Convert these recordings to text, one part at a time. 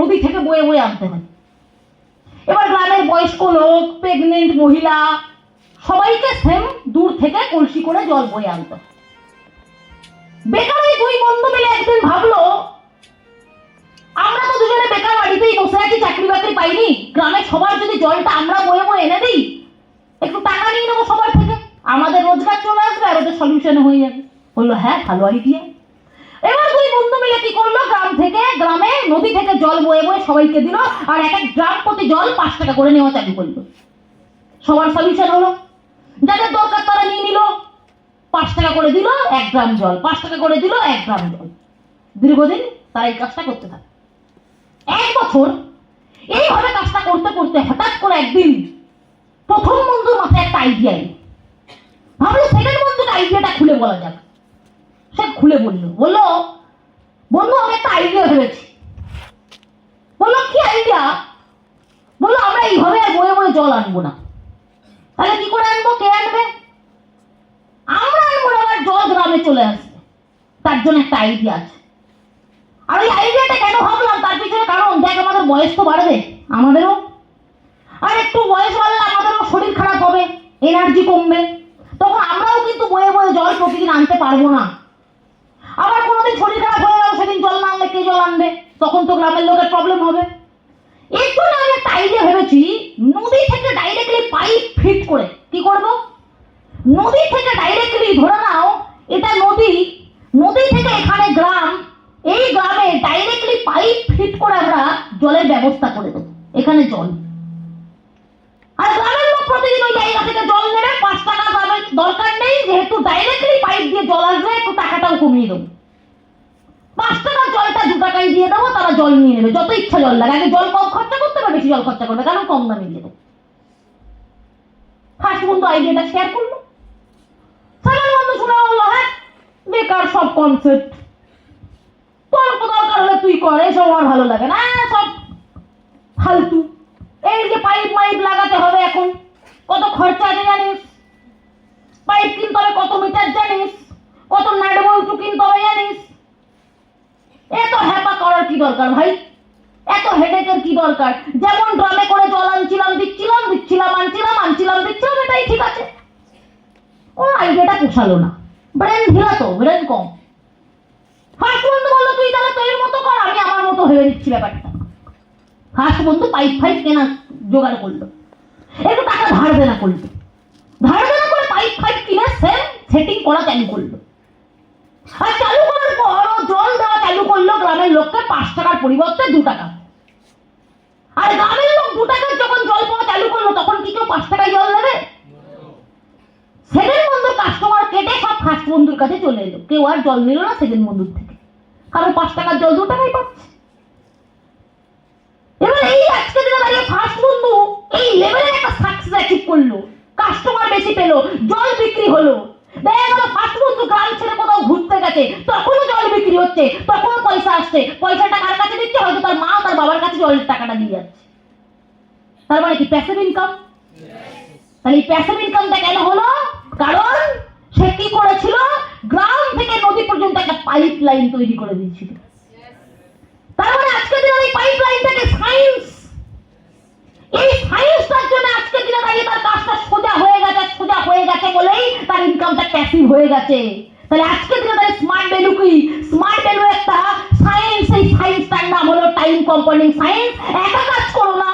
নদী থেকে বয়ে বয়ে আনতে হয়। এবার গ্রামের বয়স্ক লোক, প্রেগনেন্ট মহিলা সবাইকে সেম দূর থেকে কলসি করে জল বয়ে আনতে হয়। বেকার ওই দুই বন্ধু মিলে একদিন ভাবলো, আমরা তো দুজনে বেকার বাড়িতেই বসে আছি, চাকরি বাকরি পাইনি, গ্রামের সবার যদি জলটা আমরা বয়ে বয়ে এনে দিই, একটু টাকা নিয়ে নেবো সবার থেকে, আমাদের রোজগার চলে আসবে আর ওদের সলিউশন হয়ে যাবে। বললো হ্যাঁ, ভালো আইডিয়া। এবার দুই বন্ধু মিলে কি করলো, গ্রামে নদী থেকে জল বয়ে বয়ে সবাইকে দিল, আর এক এক গ্রাম প্রতি জল 5 টাকা করে নেওয়া চালু করলো। সবার সলিউশন হলো, যাদের দরকার তারা নিয়ে নিল, 5 টাকা করে দিল 1 গ্রাম জল, 5 টাকা করে দিল 1 গ্রাম জল। দীর্ঘদিন তারা এই কাজটা করতে থাকে। 1 বছর এইভাবে কাজটা করতে করতে হঠাৎ করে একদিন প্রথম বন্ধুর মাথায় একটা আইডিয়া এলো। ভাবলো সেকেন্ড বন্ধুকে আইডিয়াটা খুলে বলা যাক। সে খুলে বললো, বন্ধু আমি একটা আইডিয়া ভেবেছি। বললো কি আইডিয়া? বললো আমরা এইভাবে আর বয়ে বয়ে জল আনবো না। তাহলে কি করে আনবো? কে আনবে? আমরা আনবো না, আবার জল গ্রামে চলে আসবে। তার জন্য একটা আইডিয়া আছে। আর ওই আইডিয়াটা কেন ভাবলাম, তার পিছনে কারণ, দেখ আমাদের বয়স তো বাড়বে, আমাদেরও, আর একটু বয়স বাড়লে আমাদেরও শরীর খারাপ হবে, এনার্জি কমবে, তখন আমরাও কিন্তু বয়ে বয়ে জল প্রতিদিন আনতে পারবো না। আবার কোনোদিন শরীর খারাপ হয়ে গেল, সেদিন জল না আনলে কে জল আনবে? তখন তো গ্রামের লোকের প্রবলেম হবে। এর জন্য আমি একটা আইডিয়া ভেবেছি, নদী থেকে ডাইরেক্টলি পাইপ ফিট করে কি করব, নদী থেকে ডাইরেক্টলি, ধরে নাও এটা নদী থেকে এখানে গ্রাম, এই গ্রামে ডাইরেক্টলি পাইপ ফিট করে আমরা জলের ব্যবস্থা করে দেবো। এখানে জল, আর গ্রামের লোক প্রতিদিন ওই জায়গা থেকে জল নেবে, 5 টাকা পাবে, দরকার নেই, যেহেতু ডাইরেক্টলি পাইপ দিয়ে জল আসবে, একটু টাকাটাও কমিয়ে দেবো। 5 টাকার জলটা 2 টাকায় দিয়ে দেবো, তারা জল নিয়ে নেবে, যত ইচ্ছা জল লাগে। আগে জল কম খরচা করতে হবে, বেশি জল খরচা করবে, কারণ কম দামে দিয়ে দেবো। ফার্স্ট বন্ধু আইডিয়াটা শেয়ার করলো, সেকেন্ড বন্ধু শুনে বললো হ্যাঁ বেকার সব কনসেপ্ট, তোর দরকার হলে তুই কর, এসব আমার ভালো লাগে না, সব ফালতু। এই যে পাইপ লাগাতে হবে, এখন কত খরচা আছে জানিস? পাইপ কিনতে হবে কত মিটার জানিস? কত নাট বল্টু কিনতে হবে জানিস? এত হ্যাপা করার কি দরকার ভাই? এত হেডেকের কি দরকার? যেমন ড্রামে করে জল আনছিলাম দিচ্ছিলাম, আনছিলাম দিচ্ছিলাম, এটাই ঠিক আছে। ও আইডিয়াটা পোষালো না, ব্রেন ঢিলা তো, ব্রেন কম। ফার্স্ট বন্ধু বললো তুই তাহলে তোর মতো কর, আমি আমার মতো ভেবে দিচ্ছি ব্যাপারটা। ফার্স্ট বন্ধু পাইপ কেনা জোগাড় করলো, একটু টাকা ধার দেনা করে পাইপ কিনে সেটিং করা চালু করলো। আর চালু করার পর ও জল দেওয়া চালু করলো গ্রামের লোককে 5 টাকার পরিবর্তে 2 টাকা। আর গ্রামের লোক 2 টাকার যখন জল পাওয়া চালু করলো, তখন কি কেউ 5 টাকায় জল দেবে? সেকেন্ড বন্ধুর কাস্টমার কেটে সব ফার্স্ট বন্ধুর কাছে চলে এলো, কেউ আর জল নিল না সেকেন্ড বন্ধুর থেকে, কারণ 5 টাকার জল 2 টাকায় পাচ্ছে। এবার এই আজকে দিনে দাঁড়িয়ে ফার্স্ট বন্ধু এই লেভেলের একটা সাকসেস অ্যাচিভ করলো, কাস্টমার বেশি পেলো, জল বিক্রি হলো। দেখা গেল ফার্স্ট বন্ধু গ্রাম ছেড়ে কোথাও ঘুরতে গেছে, তখনও জল বিক্রি হচ্ছে, তখনও পয়সা আসছে, পয়সাটা কার কাছে দিচ্ছে? হয়তো তার মা তার বাবার কাছে জলের টাকাটা দিয়ে যাচ্ছে। তার মানে কি প্যাসিভ ইনকাম? তাহলে এই প্যাসিভ ইনকামটা কেন হলো? কারণ সে কি করেছিল, গ্রাম থেকে নদী পর্যন্ত একটা পাইপ লাইন তৈরি করে দিয়েছিল। তার মানে আজকে দিনে এই পাইপ লাইনটাকে সায়েন্স, এই সায়েন্সটার জন্য আজকে দিনে দাঁড়িয়ে তার কাজটা সোজা হয়ে গেছে বলেই তার ইনকামটা প্যাসিভ হয়ে গেছে। তাহলে আজকে দিনে দাঁড়িয়ে স্মার্ট ভ্যালু কি? স্মার্ট ভ্যালু একটা সায়েন্স, এই সায়েন্সটার নাম হলো টাইম কম্পাউন্ডিং সায়েন্স। একা কাজ করো না,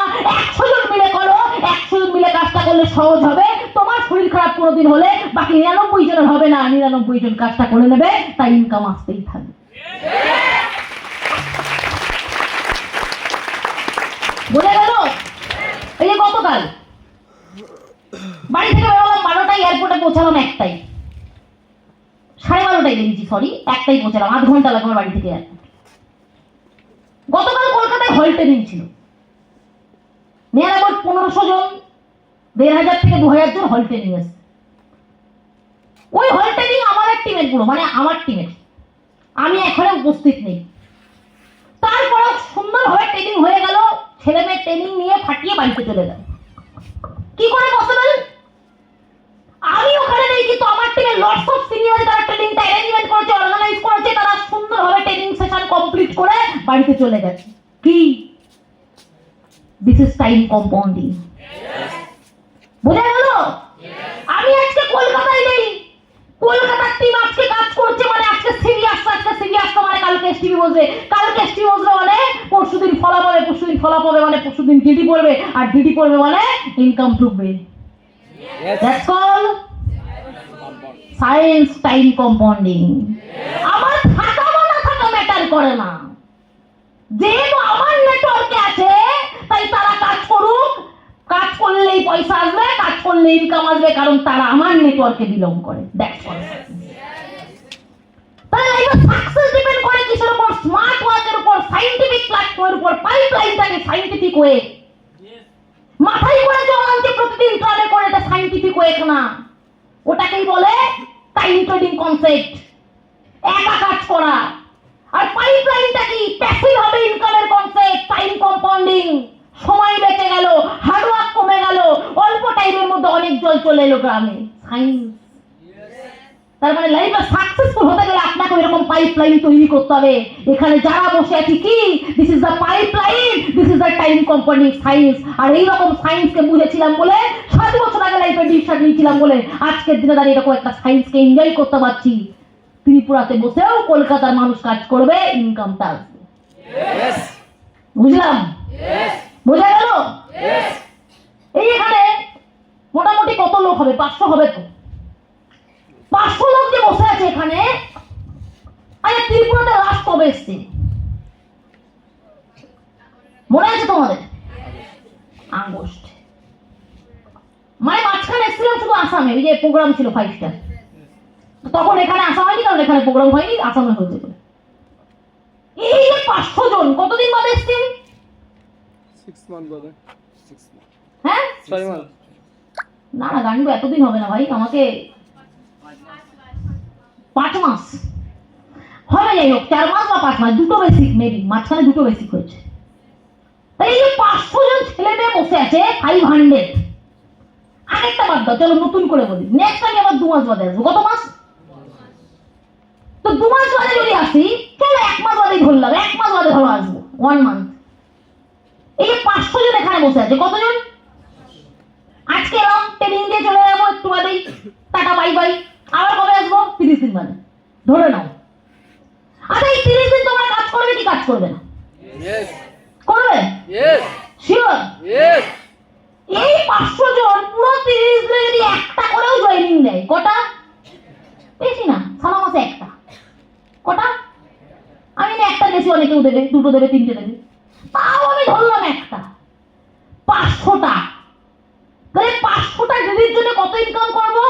100 জন মিলে করো, 100 জন মিলে কাজটা করলে সহজ হবে। তোমার শরীর খারাপ কোনোদিন হলে বাকি 99 জনের হবে না, 99 জন কাজটা করে নেবে, তাই ইনকাম আসতেই থাকবে। বলে গেল। এই যে গতকাল বাড়ি থেকে বেরোলাম 12টায়, এয়ারপোর্টে পৌঁছালাম 1টায়, 12:30টায় বেরিয়েছি, সরি 1টায় পৌঁছালাম, 8 ঘন্টা লাগবে বাড়ি থেকে এয়ারপোর্ট। গতকাল কলকাতায় হল ট্রেনিং ছিল, নিয়ার অ্যাবাউট 1500 জন, 1500 থেকে 2000 জন হল ট্রেনিং এসছে। ওই হল ট্রেনিং আমার টিমের পুরো, মানে আমার টিমের, আমি এখানে উপস্থিত নেই। তারপর সুন্দরভাবে ট্রেনিং হয়ে গেল, ছেলে মেয়ে ট্রেনিং নিয়ে ফাটিয়ে বাড়িতে চলে গেল। কি করে পসিবল? আমি ওখানে নেই, কিন্তু আমার টিমে লটস অফ সিনিয়র যারা ট্রেনিংটা অ্যারেঞ্জমেন্ট করেছে, অর্গানাইজ করেছে, তারা সুন্দরভাবে ট্রেনিং সেশন কমপ্লিট করে বাড়িতে চলে গেছে। কি দিস ইজ টাইম কম্পাউন্ডিং। বোঝা গেল? আমি আজকে কলকাতায় নেই, কলকাতার টিম আজকে কাজ করছে মানে আজকে সিরিয়াস, মানে কালকে এসটিভি বসবে, কালকে এসটিভি বসবে মানে পরশুদিন ফলাপ হবে, পরশুদিন ফলাপ হবে মানে পরশুদিন ডিডি পড়বে, আর ডিডি পড়বে মানে ইনকাম ঢুকবে। That's call science time compounding. আমার থাকা বা না থাকা ম্যাটার করে না, যেহেতু আমার নেটওয়ার্কে আছে তাই তারা কাজ করুক, কাজ করলেই পয়সা আসবে, কাজ করলে ইনকাম আসবে, কারণ তারা আমার নেটওয়ার্কে বিলং করে। That's all. তাহলে লাইফে সাকসেস ডিপেন্ড করে কিসের উপর? স্মার্ট ওয়ার্কের উপর, সায়েন্টিফিক প্ল্যাটফর্মের উপর, পাইপলাইনটাকে সায়েন্টিফিক ওয়ে মাথায় করে জল আনতে প্রতিদিন ট্রাভেল করে, এটা সায়েন্টিফিক ওয়ে না, ওটাকেই বলে টাইম ট্রেডিং কনসেপ্ট, একা কাজ করা। আর পাইপলাইনটা কি? প্যাসিভ হবে ইনকামের কনসেপ্ট, টাইম কম্পাউন্ডিং। সময় বেঁচে গেল, হার্ডওয়ার্ক কমে গেল, অল্প টাইমের মধ্যে অনেক জল চলে এলো গ্রামে। সায়েন্স। তার মানে লাইফে সাকসেসফুল হতে গেলে আপনাকে এরকম পাইপলাইন তৈরি করতে হবে। এখানে যারা বসে আছি কি, this is the pipeline, this is the time compounding science. আর এইরকম সায়েন্সকে বুঝেছিলাম বলে 7 বছর আগে লাইফে ডিসিশন নিয়েছিলাম বলে আজকের দিনে দাঁড়িয়ে এরকম একটা সায়েন্সকে এনজয় করতে পারছি। ত্রিপুরাতে বসেও কলকাতার মানুষ কাজ করবে, ইনকামটা আসবে। বুঝলাম? বোঝা গেল? এই এখানে মোটামুটি কত লোক হবে? 500 হবে তো। 500 লোক যে বসে আছে এখানে, আরে ত্রিপুরাতে লাস্ট কবে এসছে মনে আছে তোমাদের? আগস্ট। মানে মাঝখানে এসেছিলাম শুধু আসামে, ওই যে প্রোগ্রাম ছিল 5 স্টার, তখন এখানে আসা হয়নি, কারণ এখানে প্রোগ্রাম হয়নি, আসামে হয়েছে বলে। এই যে 500 জন কতদিন বাদে এসছেন? 6 month বাদে। হ্যাঁ 6 মাস। না না গান্ডু, এতদিন হবে না ভাই, আমাকে 5 মাস হবে, যাই হোক 4 মাস বা 5 মাস, দুটো বেসিক মেবি, মাঝখানে দুটো বেসিক হয়েছে। তাই এই যে 500 জন ছেলে মেয়ে বসে আছে, 500। আরেকটা বাদ দাও, চলো নতুন করে বলি, নেক্সট আমি আবার 2 মাস বাদে আসবো। কত মাস? তো 2 মাস বাদে যদি আসি, চলো 1 মাস বাদেই ধরলাম, 1 মাস বাদে ধরো আসবো, 1 মান্থ। এই যে 500 জন এখানে বসে আছে, কতজন? আজকে এলাম, ট্রেনিং দিয়ে চলে যাবো, একটু বাদেই টাটা বাই বাই, আবার কবে আসবো? 30 দিন বাদে ধরে নাও। আচ্ছা এই 30 দিন তোমরা কাজ করবে কি কাজ করবে না? করবে? শিওর? এই 500 জন পুরো 30 দিনে যদি একটা করেও জয়েনিং দেয়, কটা? বেশি না, সারা মাসে একটা। কটা? আমি না একটা বেশি, অনেকেও দেবে, দুটো দেবে, তিনটে দেবে, তাও আমি ধরলাম একটা। 500টা, তাহলে 500টা দিদির জন্য কত ইনকাম করবো?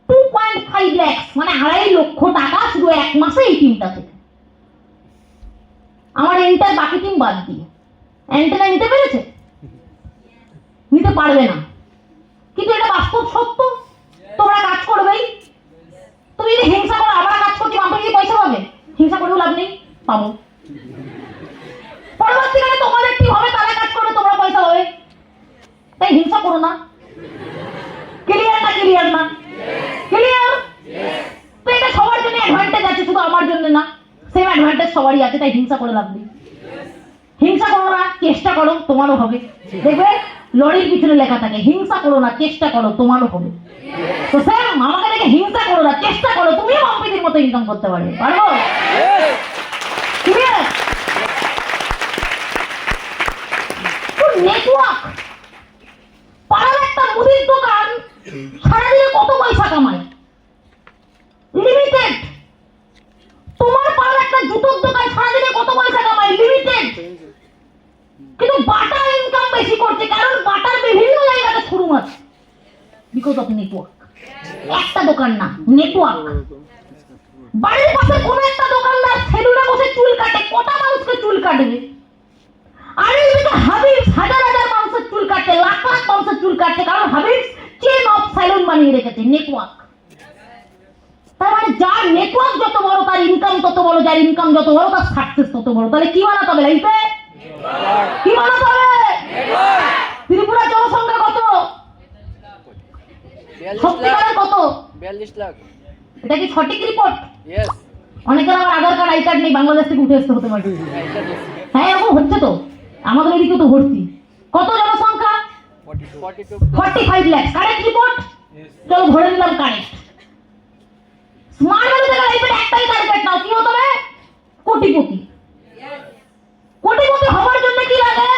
2.5 লাখ, মানে 2.5 লক্ষ টাকা শুধু 1 মাসে এই টিমটা থেকে। আমার এন্টার বাকি টিম বাদ দিয়ে। অ্যান্টেনা নিতে পেরেছে? নিতে পারবে না, কিন্তু এটা বাস্তব সত্য। তোমরা কাজ করবেই। তুমি যদি হিংসা করো, আমরা কাজ করছি, আমরা কি পয়সা পাবে? হিংসা করেও লাভ নেই, পাবো। পরবর্তীকালে তোমাদের টিম হবে, তারা কাজ করবে, তোমরা পয়সা পাবে। তাই হিংসা করো না। ক্লিয়ার না? ক্লিয়ার না? ক্লিয়ার? তো এটা সবার জন্য অ্যাডভান্টেজ আছে, শুধু আমার জন্য না, সেম অ্যাডভান্টেজ সবারই আছে, তাই হিংসা করে লাভ নেই। হিংসা করো না, চেষ্টা করো, তোমারও হবে। দেখবে লরির পিছনে লেখা থাকে, হিংসা করো না, চেষ্টা করো, তোমারও হবে। তো স্যার আমাকে দেখে হিংসা করো না, চেষ্টা করো, তুমিও মাম্পিদির মতো ইনকাম করতে পারবে। পারবো? ক্লিয়ার? নেটওয়ার্ক। পাড়ার একটা মুদির দোকান সারাদিনে কত পয়সা কামায়? লিমিটেড। তোমার পাড়ার একটা জুতোর দোকান সারাদিনে কত পয়সা কামায়? লিমিটেড। কিন্তু বাটার ইনকাম বেশি করছে, কারণ বাটার বিভিন্ন জায়গাতে শোরুম আছে, বিকজ অফ নেটওয়ার্ক। একটা দোকান না, নেটওয়ার্ক। বাড়ির পাশে কোনো একটা দোকানদার সেলুনে বসে চুল কাটে, কটা মানুষকে চুল কাটবে? আর এইদিকে হাবিবস হাজার হাজার মানুষের চুল কাটে, লাখ লাখ মানুষের চুল কাটে, কারণ হাবিবস চেন অফ সেলুন বানিয়ে রেখেছে, নেটওয়ার্ক। তার মানে যার নেটওয়ার্ক যত বড় তার ইনকাম তত বড়, যার ইনকাম যত বড় তার সাকসেস তত বড়। তাহলে কি বানাতে হবে লাইফে? কি বানাতে হবে? ত্রিপুরা জনসংখ্যা কত? সত্যিকারের কত? 42 লাখ। এটা কি সঠিক রিপোর্ট? ইয়েস। অনেকের আবার আধার কার্ড আই কার্ড নেই, বাংলাদেশ থেকে উঠে আসতে হতে পারে। হ্যাঁ এরকম হচ্ছে তো, আমাদের এদিকে তো ভর্তি। কত জনসংখ্যা? 42 45 লাখ। Correct report? চলো ধরে নিলাম কারেক্ট। স্মার্ট ভ্যালু থেকে লাইফের একটাই টার্গেট নাও, কি হতে হবে? কোটিপতি। কোটিপতি হওয়ার জন্য কি লাগে?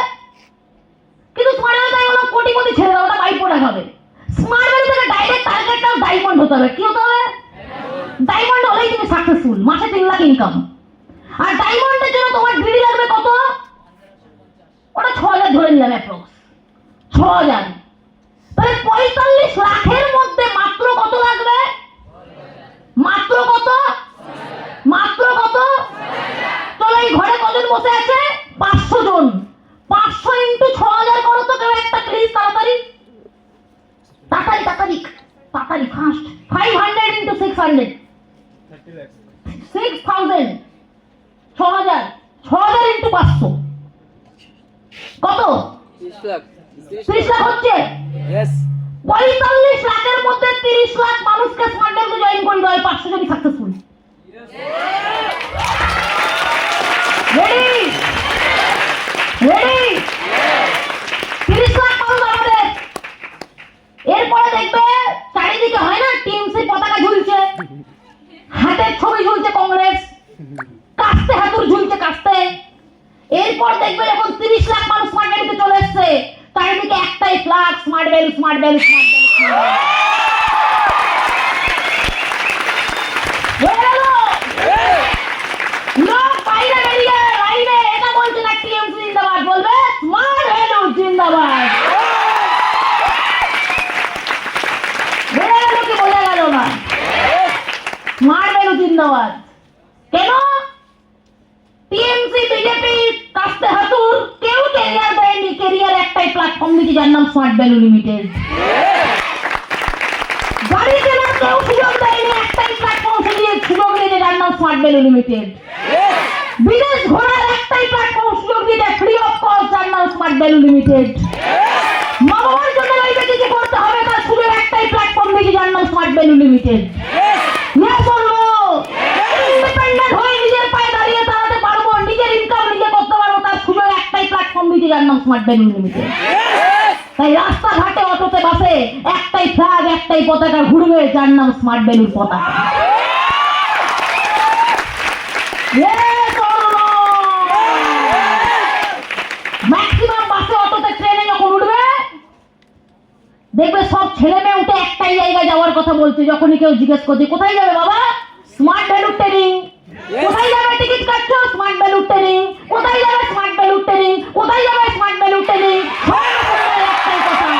কিন্তু স্মার্ট ভ্যালু থেকে হলো কোটিপতি ছেড়ে দাও, ওটা বাইপোটা হবে। স্মার্ট ভ্যালু থেকে ডাইরেক্ট টার্গেট নাও, ডায়মন্ড হতে হবে। কি হতে হবে? ডায়মন্ড হলেই তুমি সাকসেসফুল, মাসে 3 লাখ ইনকাম। আর ডায়মন্ডের জন্য তোমার ডিগ্রি লাগবে কত? ওটা 6000 ধরে নিলাম অ্যাপ্রক্স 6000। তাহলে 45 লাখের মধ্যে মাত্র কত লাগবে? মাত্র কত? মাত্র কত? চলো এই ঘরে কজন বসে আছে? 500 জন। 500 ইন্টু 6000 করো তো কেউ একটা, প্লিজ তাড়াতাড়ি তাড়াতাড়ি তাড়াতাড়ি তাড়াতাড়ি ফাস্ট। 500 ইন্টু 600 6000। 6000 6000 ইন্টু 500 কত? 30 লাখ 30 লাখ হচ্ছে। yes 45 লাখের মধ্যে 30 লাখ মানুষকে স্মার্ট ভ্যালু জয়েন করে দেয়, 500 জনই সাকসেসফুল। রেডি রেডি 30 লাখ মানুষ আমাদের। এরপরে দেখবে চারিদিকে হয় না টিএমসি পতাকা ঝুলছে, হাতের ছবি ঝুলছে কংগ্রেস, কাস্তে হাতুর ঝুলছে কাস্তে। এরপর দেখবে যখন 30 লাখ মানুষ স্মার্ট ভ্যালুতে চলে এসছে, চারিদিকে একটাই flag, smart value smart value smart value লোক বাইরে বেরিয়ে বাইরে এটা বলছে না টিএমসি জিন্দাবাদ, বলবে স্মার্ট ভ্যালু জিন্দাবাদ। বোঝা গেল কি বোঝা গেল না? স্মার্ট ভ্যালু জিন্দাবাদ। কেন? টিএমসি বিজেপি কাস্তে হাতুর কেউ ক্যারিয়ার দেয়নি, ক্যারিয়ার একটাই প্ল্যাটফর্ম দিয়েছে যার নাম স্মার্ট ভ্যালু লিমিটেড। গাড়ি কেনার কেউ সুযোগ দেয়নি, একটাই প্ল্যাটফর্ম দিয়ে সুযোগ দিয়েছে যার নাম স্মার্ট ভ্যালু লিমিটেড। বিদেশ ঘোরার একটাই প্ল্যাটফর্ম সুযোগ দিয়েছে ফ্রি অফ কস্ট, যার নাম স্মার্ট ভ্যালু লিমিটেড। মা বাবার জন্য লাইফে কিছু করতে হবে তার সুযোগ একটাই প্ল্যাটফর্ম দিয়েছে যার নাম স্মার্ট ভ্যালু লিমিটেড। ইন্ডিপেন্ডেন্ট হয়ে নিজের পায়ে দাঁড়িয়ে দাঁড়াতে পারবো, নিজের ইনকাম নিজে করতে পারবো, তার সুযোগ একটাই প্ল্যাটফর্ম দিয়েছে যার নাম স্মার্ট ভ্যালু লিমিটেড। তাই রাস্তাঘাটে অটোতে বাসে একটাই ফ্ল্যাগ একটাই পতাকা ঘুরবে, যার নাম স্মার্ট ভ্যালুর পতাকা। ম্যাক্সিমাম বাসে অটোতে ট্রেনে যখন উঠবে দেখবে সব ছেলে মেয়ে উঠে একটাই জায়গায় যাওয়ার কথা বলছে। যখনই কেউ জিজ্ঞেস করছে কোথায় যাবে বাবা, স্মার্ট ভ্যালু ট্রেনিং। কোথায় যাবে টিকিট কাটছো, স্মার্ট ভ্যালু ট্রেনিং। কোথায় যাবে, স্মার্ট ভ্যালু ট্রেনিং। কোথায় যাবে, স্মার্ট ভ্যালু ট্রেনিং। একটাই কথা,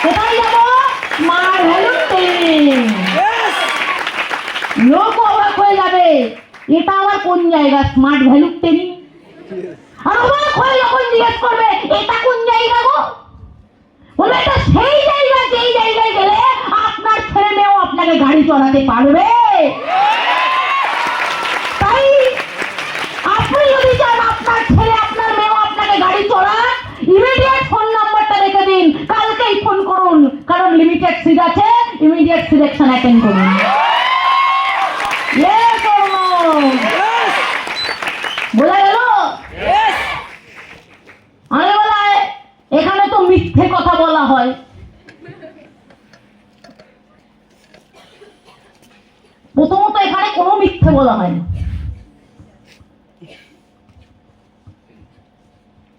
কোথায় যাবো, স্মার্ট ভ্যালু ট্রেনিং। লোক অবাক হয়ে যাবে, এটা আবার কোন জায়গা স্মার্ট ভ্যালু ট্রেনিং। আর অবাক হয়ে যখন জিজ্ঞেস করবে এটা কোন জায়গা গো, বলে এটা সেই জায়গা যেই জায়গায় গেলে আপনার ছেলে মেয়েও আপনাকে গাড়ি চালাতে পারবে। তাই আপনি যদি চান আপনার ছেলে আপনার মেয়েও আপনাকে গাড়ি চলাক, ইমিডিয়েট ফোন নাম্বারটা রেখে দিন, কালকেই ফোন করুন, কারণ লিমিটেড সিট আছে, ইমিডিয়েট সিলেকশন অ্যাটেন্ড করুন। বোঝা গেল? আমি বলাই এখানে তো মিথ্যে কথা বলা হয়। প্রথমত এখানে কোনো মিথ্যে বলা হয় না।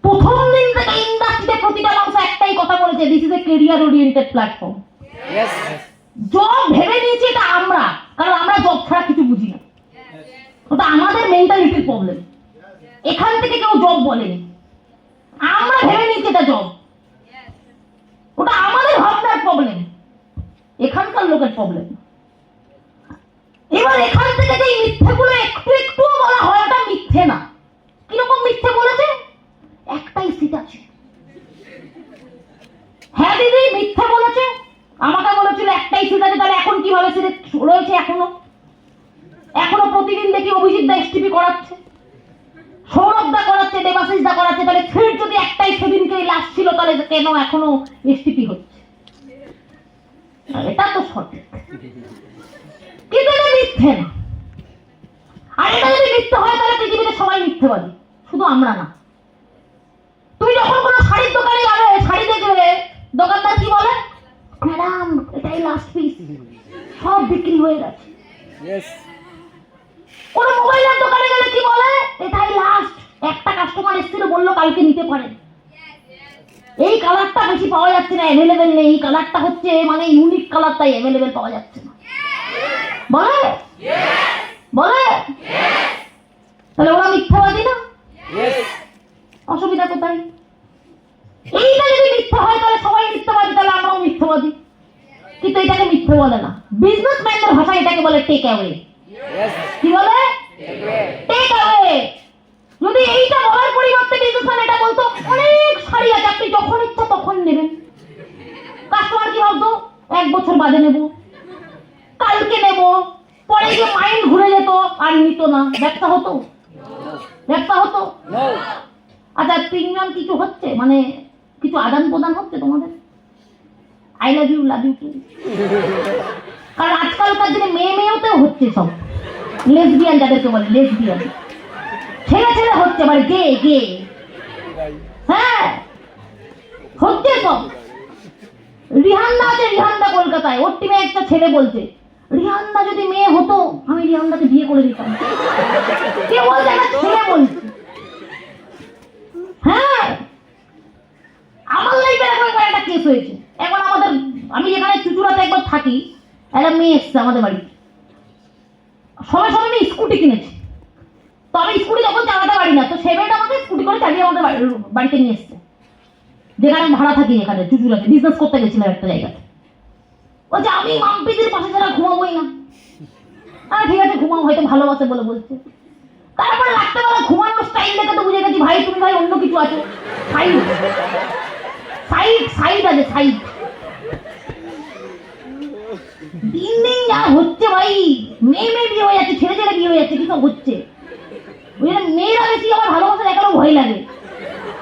প্রথম দিন থেকে ইন্ডাস্ট্রিতে প্রতিটা মানুষ একটাই কথা বলেছে, this is a career oriented platform. Job ভেবে নিয়েছি এটা আমরা, কারণ আমরা জব ছাড়া কিছু বুঝি না। ওটা আমাদের মেন্টালিটির প্রবলেম। এখান থেকে কেউ জব বলেনি, আমরা ভেবে নিয়েছি এটা জব। ওটা আমাদের ভাবনার প্রবলেম, এখানকার লোকের প্রবলেম। এবার এখান থেকে যে মিথ্যেগুলো একটু একটুও বলা হয় ওটা মিথ্যে না। কিরকম মিথ্যে বলেছে, একটাই সিট আছে। হ্যাঁ দিদি মিথ্যে বলেছে, আমাকে বলেছিল একটাই সিট আছে, তাহলে এখন কিভাবে সিট রয়েছে? এখনো প্রতিদিন দেখি অভিজিৎ দা এসটিপি করাচ্ছে, সৌরভ দা করাচ্ছে, দেবাশিস দা করাচ্ছে। তাহলে সিট যদি একটাই সেদিনকে লাস্ট ছিল, তাহলে কেন এখনো এসটিপি হচ্ছে? এটা তো সঠিক, কিন্তু এটা মিথ্যে না। আর এটা যদি মিথ্যে হয় তাহলে পৃথিবীতে সবাই মিথ্যেবাদী, শুধু আমরা না। দোকানদার কি বলে, ম্যাডাম এটাই লাস্ট পিস, সব বিক্রি হয়ে গেছে। Yes. কোন মোবাইলের দোকানে গেলে কি বলে, এটাই লাস্ট, একটা কাস্টমার এসেছিল বললো কালকে নিতে পারেন, এই কালারটা বেশি পাওয়া যাচ্ছে না, অ্যাভেলেবেল নেই, এই কালারটা হচ্ছে মানে ইউনিক কালার, তাই অ্যাভেলেবেল পাওয়া যাচ্ছে না, বলে বলে তাহলে ওরা মিথ্যাবাদী না? Yes. অসুবিধা কোথায়? এইটা যদি মিথ্যা হয় তাহলে সবাই মিথ্যাবাদী, তাহলে আমরাও মিথ্যাবাদী, কিন্তু এটাকে মিথ্যে বলে না। বিজনেসম্যানদের ভাষায় এটাকে বলে টেক অ্যাওয়ে। Yes. কি বলে? Agree. Take away. যদি এইটা বলার পরিবর্তে বিজনেসম্যান এটা বলতো, অনেক শাড়ি আছে, আপনি যখন ইচ্ছা তখন নেবেন, কাস্টমার কি ভাবতো, 1 বছর বাদে নেব, কালকে নেব, পরে গিয়ে মাইন্ড ঘুরে যেত আর নিত না, ব্যবসা হতো? ব্যবসা হতো? No. আচ্ছা, তিনজন কিছু হচ্ছে, মানে কিছু আদান প্রদান হচ্ছে তোমাদের, আই লাভ ইউ টু, কারণ আজকালকার দিনে মেয়েতেও হচ্ছে সব, লেসবিয়ান যাদেরকে বলে, লেসবিয়ান ছেলে হচ্ছে, মানে গে গে, হ্যাঁ হচ্ছে সব। রিহান্না আছে, রিহান্না কলকাতায়, ওর টিমে একটা ছেলে বলছে, রিহান্না যদি মেয়ে হতো আমি রিহান্নাকে বিয়ে করে দিতাম। কে বলছে? একটা ছেলে বলছে। হ্যাঁ, আমার লাইফে এখন একটা কেস হয়েছে। এখন আমাদের, আমি যেখানে চুচুড়াতে একবার থাকি, একটা মেয়ে এসছে আমাদের বাড়িতে, সবাই আমি স্কুটি কিনেছি, তো আমি স্কুটি যখন চালাতে পারি না, তো সে মেয়েটা আমাকে স্কুটি করে চালিয়ে আমাদের বাড়িতে নিয়ে এসছে, যেখানে আমি ভাড়া থাকি, এখানে চুচুড়াতে বিজনেস করতে গেছিলাম একটা জায়গাতে। বলছে আমি মাম্পিদের পাশে ছাড়া ঘুমাবোই না। ঠিক আছে ঘুমাও, হয়তো ভালোবাসে বলে বলছে। তারপরে রাত্রেবেলা ঘুমানোর স্টাইল দেখে তো বুঝে গেছি, ভাই তুমি ভাই অন্য কিছু আছো, সাইড সাইড আছে, সাইড। দিন দিন যা হচ্ছে ভাই, মেয়ে বিয়ে হয়ে যাচ্ছে, ছেলে বিয়ে হয়ে যাচ্ছে, কি সব হচ্ছে। মেয়েরা বেশি আমার ভালোবাসা দেখালেও ভয় লাগে,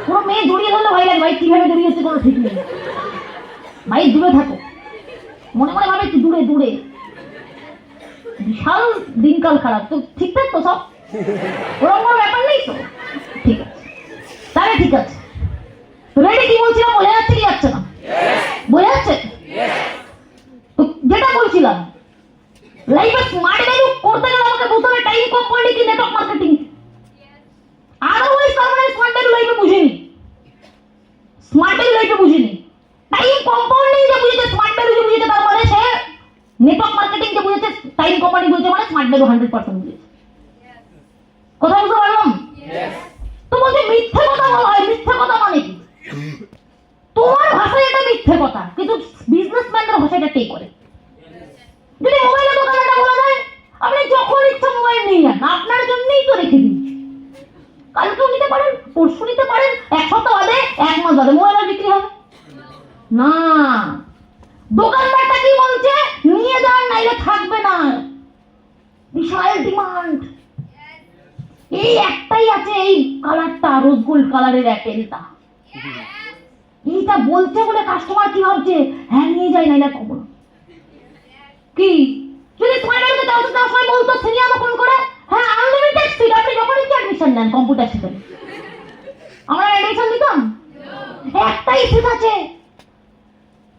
কোনো মেয়ে জড়িয়ে ধরলে ভয় লাগে, ভাই কিভাবে জড়িয়েছে কোনো ঠিক নেই, ভাই দূরে থাকো, মনে মনে ভাবে দূরে দূরে, বিশাল দিনকাল খারাপ। তো ঠিকঠাক তো সব, ওরকম কোনো ব্যাপার নেই তো, ঠিক আছে তাহলে ঠিক আছে। রেডি? কি বলছিলাম বোঝা যাচ্ছে কি যাচ্ছে না? বোঝা যাচ্ছে? তো যেটা বলছিলাম, লাইফে স্মার্ট ভ্যালু করতে গেলে আমাকে বুঝতে হবে টাইম কোম্পানি কি নেটওয়ার্ক মার্কেটিং, আদারওয়াইজ তার মানে স্মার্ট ভ্যালু লাইফে বুঝিনি, স্মার্ট ভ্যালু লাইফে বুঝিনি। টাইম কম্পাউন্ডিং যে বুঝেছে, স্মার্ট ভ্যালু যে বুঝেছে, তার মানে সে নেটওয়ার্ক মার্কেটিং যে বুঝেছে, টাইম কোম্পানি বুঝেছে, মানে স্মার্ট ভ্যালু 100% বুঝেছে। কথা বুঝতে পারলাম? তো বলছে মিথ্যে কথা বলা হয়, মিথ্যে কথা মানে কি? তোমার ভাষায় এটা মিথ্যে কথা, কিন্তু বিজনেসম্যানদের ভাষায় এটা টেক করে। যদি মোবাইলের দোকানে এটা বলা যায়, আপনি যখন ইচ্ছা মোবাইল নিয়ে যান, আপনার জন্যই তো রেখে দিচ্ছি, কালকেও নিতে পারেন, পরশু নিতে পারেন, 1 সপ্তাহ বাদে, 1 মাস বাদে মোবাইল আর বিক্রি হবে না। দোকানদারটা কি বলছে, নিয়ে যান নাইলে থাকবে না, বিশাল ডিমান্ড। এই একটাই আছে, এই কালারটা, রোজ গোল্ড কালারের অ্যাপেলটা, এইটা বলছে বলে কাস্টমার কি ভাবছে, হ্যাঁ নিয়ে যাই নাইলে পাবো না। কি যদি স্মার্ট ভ্যালুতে যাও, তো তার সময় বলতো সিনিয়র ফোন করে, হ্যাঁ আনলিমিটেড সিট, আপনি যখন ইচ্ছা অ্যাডমিশন নেন কম্পিউটার শিখে। আমরা অ্যাডমিশন দিতাম, একটাই সিট আছে,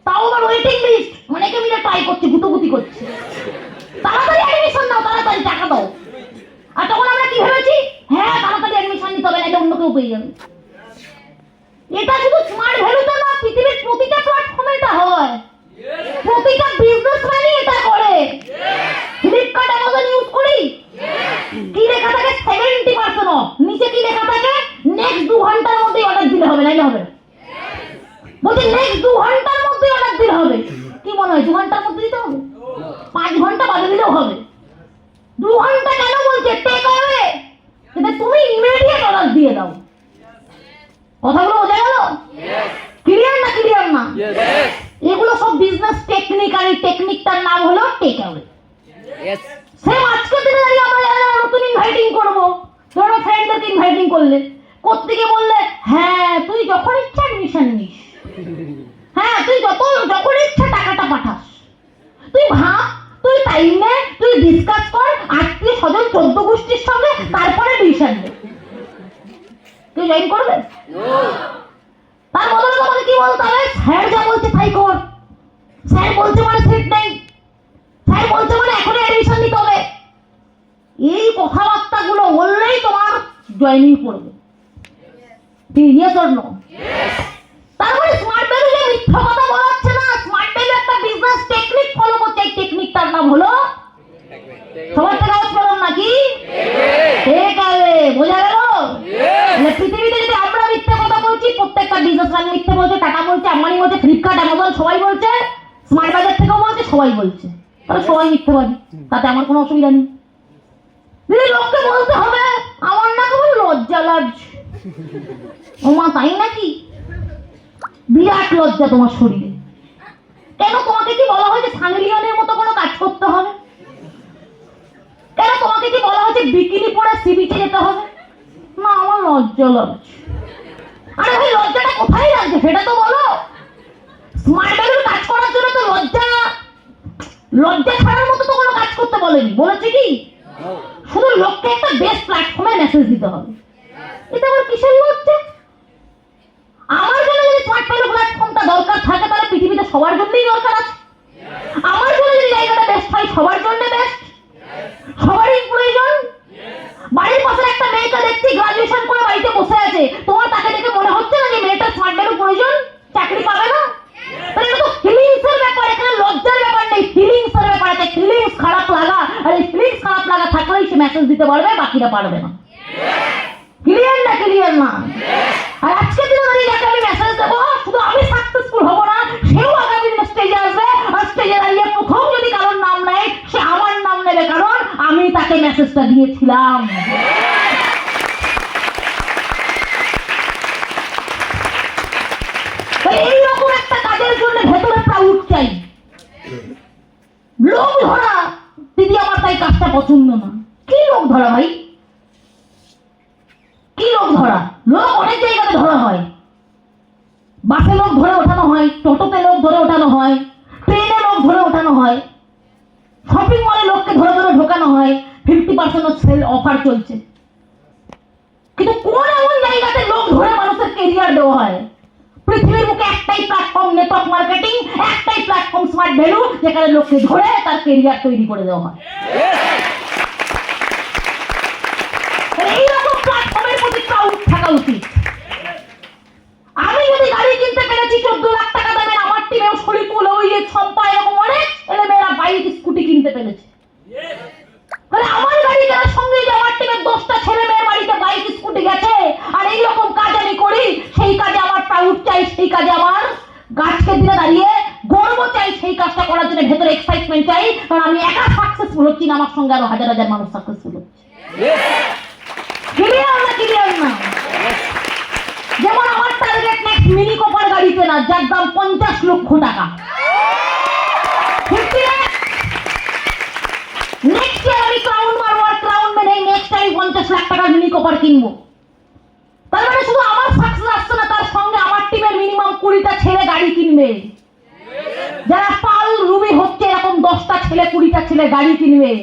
তাও আবার ওয়েটিং লিস্ট, অনেকে মিলে ট্রাই করছে, গুটোগুটি করছে, তাড়াতাড়ি অ্যাডমিশন নাও, তাড়াতাড়ি টাকা দাও। আর তখন আমরা কি ভেবেছি, হ্যাঁ তাড়াতাড়ি অ্যাডমিশন নিতে হবে, নাহলে অন্য কেউ পেয়ে যাবে। এটা শুধু স্মার্ট ভ্যালুতে না, পৃথিবীর প্রতিটা প্ল্যাটফর্মে এটা হয়, প্রতিটা বিজনেসম্যানই এটা করে। ফ্লিপকার্ট, অ্যামাজন ইউজ করি, কি লেখা থাকে 70% অফ, নিচে কি লেখা থাকে, নেক্সট 2 ঘন্টার মধ্যে অর্ডার দিলে হবে, নাইলে হবে না। বলছি নেক্সট 2 ঘন্টার মধ্যে অর্ডার দিলে হবে। কি মনে হয় 2 ঘন্টার মধ্যে দিতে হবে? 5 ঘন্টা বাদে দিলেও হবে। 2 ঘন্টা কেন বলছে? টেক অ্যাওয়ে, কিন্তু তুমি ইমিডিয়েট অর্ডার দিয়ে দাও। কথাগুলো বোঝা গেল? ক্লিয়ার না? ক্লিয়ার না? এগুলো সব বিজনেস টেকনিক, আর এই টেকনিকটার নাম হলো টেক অ্যাওয়ে। সেম আজকের দিনে দাঁড়িয়ে আমরা যারা নতুন ইনভাইটিং করবো, ধরো ফ্রেন্ডদেরকে ইনভাইটিং করলে, কোত্থেকে বললে, হ্যাঁ তুই যখন ইচ্ছা অ্যাডমিশন নিস, হ্যাঁ তুই যখন ইচ্ছা টাকাটা পাঠাস, তুই ভাব, তুই টাইম নে, তুই ডিসকাস কর আত্মীয় স্বজন 14 গোষ্ঠীর সঙ্গে, তারপরে ডিসিশন নে। তুই জয়েন করবে? তার বদলে তোমাকে কি বলতে হবে? স্যার যা বলছে তাই কর, স্যার বলছে মানে সিট নেই, স্যার বলছে মানে এখনই অ্যাডমিশন নিতে হবে। এই কথাবার্তাগুলো বললেই তোমার জয়েনিং পড়বে। Yes or no? তারপরে স্মার্ট ভ্যালু যে মিথ্যা কথা বলাচ্ছে না, স্মার্ট ভ্যালু একটা বিজনেস টেকনিক ফলো করছে। এই টেকনিকটার নাম হলো, সবার থেকে আওয়াজ পেলাম নাকি? ঠিক আছে, বোঝা গেল? মানে পৃথিবীতে যদি আমরা মিথ্যা কথা বলছি, প্রত্যেকটা বিজনেসম্যান মিথ্যা বলছে, টাটা বলছে, আম্বানি বলছে, ফ্লিপকার্ট, অ্যামাজন সবাই বলছে, স্মার্ট বাজার থেকেও বলছে, সবাই বলছে, তাহলে সবাই মিথ্যাবাদী, তাতে আমার কোনো অসুবিধা নেই। যদি লোককে বলতে হবে আমার না কেবল লজ্জা লাগছে, ও মা তাই নাকি? বিরাট লজ্জা তোমার শরীরে। কেন তোমাকে কি বলা হয়েছে সানি লিওনের মতো কোনো কাজ করতে হবে? কেন তোমাকে কি বলা হয়েছে বিকিনি পরে সি বিচে যেতে হবে? না, আমার লজ্জা লাগছে। আরে ভাই, লজ্জাটা কোথায় লাগছে সেটা তো বলো। স্মার্ট ভ্যালুর কাজ করার জন্য তো লজ্জা ছাড়ার মতো তো কোনো কাজ করতে বলেনি, বলেছে কি? শুধু লোককে একটা বেস্ট প্ল্যাটফর্মে মেসেজ দিতে হবে। এটা আবার কিসের লজ্জা? আমার জন্য যদি স্মার্ট ভ্যালু প্ল্যাটফর্মটা দরকার থাকে, তাহলে পৃথিবীতে সবার জন্যই দরকার আছে। আমার জন্য যদি জায়গাটা বেস্ট হয়, সবার জন্য বেস্ট, সবারই প্রয়োজন। বাড়ির পাশে একটা মেয়েকে দেখছি গ্রাজুয়েশন করে বাড়িতে বসে আছে, তোমার তাকে দেখে মনে হচ্ছে না যে মেয়েটার স্মার্ট ভ্যালু প্রয়োজন, চাকরি পাবে না? তাহলে এটা তো ফিলিংস এর ব্যাপার, এখানে লজ্জার ব্যাপার নেই, ফিলিংস এর ব্যাপার আছে। ফিলিংস খারাপ লাগা, আর এই ফিলিংস খারাপ লাগা থাকলেই সে মেসেজ দিতে পারবে, বাকিরা পারবে না। ক্লিয়ার না? ক্লিয়ার না? আর আজকে দিনে দাঁড়িয়ে যাকে আমি মেসেজ দেবো, শুধু আমি সাকসেসফুল হবো না, সেও আগামী দিনে স্টেজে আসবে, আর স্টেজে দাঁড়িয়ে প্রথম যদি কারোর নাম নেয়, সে আমার নাম নেবে, কারণ আমি তাকে মেসেজটা দিয়েছিলাম। এইরকম একটা কাজের জন্য ভেতরে প্রাউড চাই। লোক ধরা, দিদি আমার তাই কাজটা পছন্দ না। কি লোক ধরা ভাই? কি লোক ধরা? লোক অনেক জায়গাতে ধরা হয়। বাসে লোক ধরে ওঠানো হয়, টোটোতে লোক ধরে ওঠানো হয়, ট্রেনে লোক ধরে ওঠানো হয়, শপিং মলে লোককে ধরে ধরে ঢোকানো হয়, 50% সেল অফার চলছে। কিন্তু কোন এমন জায়গাতে লোক ধরে মানুষের কেরিয়ার দেওয়া হয়? পৃথিবীর মুখে একটাই প্ল্যাটফর্ম নেটওয়ার্ক মার্কেটিং, একটাই প্ল্যাটফর্ম স্মার্ট ভ্যালু, যেখানে লোককে ধরে তার কেরিয়ার তৈরি করে দেওয়া হয়। এইরকম প্ল্যাটফর্মের প্রতি প্রাউড থাকা উচিত। আমি যদি গাড়ি কিনতে পেরেছি 14 লাখ টাকা দামের, আমার টিমেও শরীফুল, ওই সম্পা, এরকম অনেক ছেলেমেয়েরা বাইক স্কুটি কিনতে পেরেছে, তাহলে আমার গাড়ি কেনার সঙ্গে যে আমার টিমের 10টা ছেলে মেয়ের বাড়িতে বাইক স্কুটি গেছে, আর এইরকম কাজ আমি করি, সেই কাজে আমার প্রাউড চাই, সেই কাজে আমার গাছকে দিনে দাঁড়িয়ে গর্ব চাই, সেই কাজটা করার জন্য ভেতরে এক্সাইটমেন্ট চাই, কারণ আমি একা সাকসেসফুল হচ্ছি না, আমার সঙ্গে আরো হাজার হাজার মানুষ সাকসেসফুল হচ্ছে। ক্লিয়ার না? ক্লিয়ার না? যেমন আমার টার্গেট নেক্সট মিনি কপার গাড়ি কেনা, যার দাম 50 লক্ষ টাকা। নেক্সট ইয়ার আমি ক্রাউন মারবো, আর ক্রাউন মেনে নেক্সট টাইম 50 লাখ টাকার মিনি কপার কিনবো। তার মানে শুধু আমার সাকসেস আসছে না, তার সঙ্গে আমার টিমের মিনিমাম 20টা ছেলে গাড়ি কিনবে। যারা পাল রুবি হচ্ছে, এরকম 10টা ছেলে 20টা ছেলে গাড়ি কিনবে।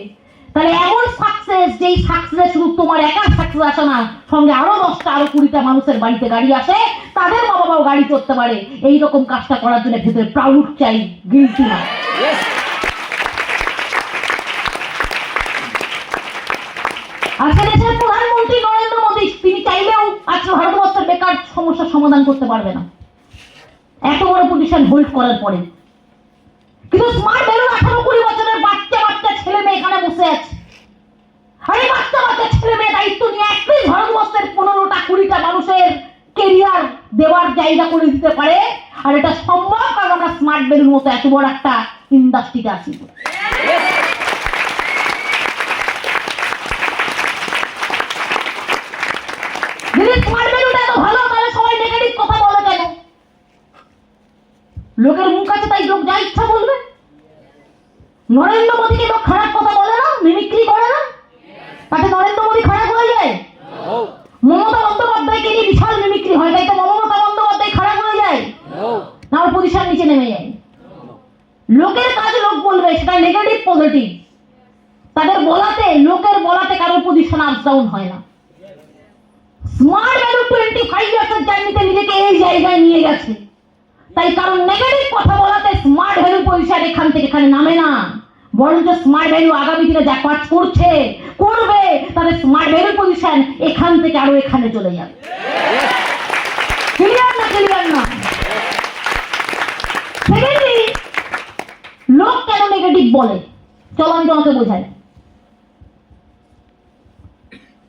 তাহলে এমন সাকসেস, যেই সাকসেস শুধু তোমার একার সাকসেস আসে না, সঙ্গে আরো 10টা আরো 20টা মানুষের বাড়িতে গাড়ি আসে, তাদের মা বাবাও গাড়ি চড়তে পারে। এইরকম কাজটা করার জন্য ভেতরে প্রাউড চাই, গিলটি না। আজকে দেশের প্রধানমন্ত্রী নরেন্দ্র মোদী, তিনি চাইলেও আজকে ভারতবর্ষের বেকার সমস্যার সমাধান করতে পারবে না, এত বড় পজিশন হোল্ড করার পরে। কিন্তু স্মার্ট ভ্যালু 18-20 বছরের বাচ্চা বাচ্চা ছেলে মেয়ে এখানে বসে আছে, আর এই বাচ্চা বাচ্চা ছেলে মেয়ে দায়িত্ব নিয়ে একদিন ভারতবর্ষের 15টা 20টা মানুষের কেরিয়ার দেওয়ার জায়গা করে দিতে পারে। আর এটা সম্ভব কারণ আমরা স্মার্ট ভ্যালুর মতো এত বড় একটা ইন্ডাস্ট্রিতে আছি। যদি স্মার্ট ভ্যালুটা এত ভালো, তাহলে সবাই নেগেটিভ কথা বলে কেন? লোকের মুখ আছে তাই লোক যা ইচ্ছা বলবে। নরেন্দ্র মোদীকে লোক খারাপ কথা বলে না, মিমিক্রি করে না, তাতে নরেন্দ্র মোদী খারাপ হয়ে যায়? মমতা বন্দ্যোপাধ্যায়কে নিয়ে বিশাল মিমিক্রি হয়, তাই তো মমতা বন্দ্যোপাধ্যায় খারাপ হয়ে যায় না, ওর পজিশন নিচে নেমে যায়? লোকের কাজ লোক বলবে, সেটা নেগেটিভ পজিটিভ। তাদের বলাতে, লোকের বলাতে কারোর পজিশন আপ ডাউন হয় না। স্মার্ট ভ্যালু 25 ইয়ার্সের জার্নিতে নিজেকে এই জায়গায় নিয়ে গেছে। তাই কারণ নেগেটিভ কথা বলাতে স্মার্ট ভ্যালু পজিশন এখান থেকে এখানে নামে না, বরঞ্চ স্মার্ট ভ্যালু আগামী দিনে যা কাজ করবে তাদের স্মার্ট ভ্যালু পজিশন এখান থেকে আরো এখানে চলে যাবে। ক্লিয়ার না? সেকেন্ডলি, লোক কেন নেগেটিভ বলে চলো আমি তোমাকে বোঝাই।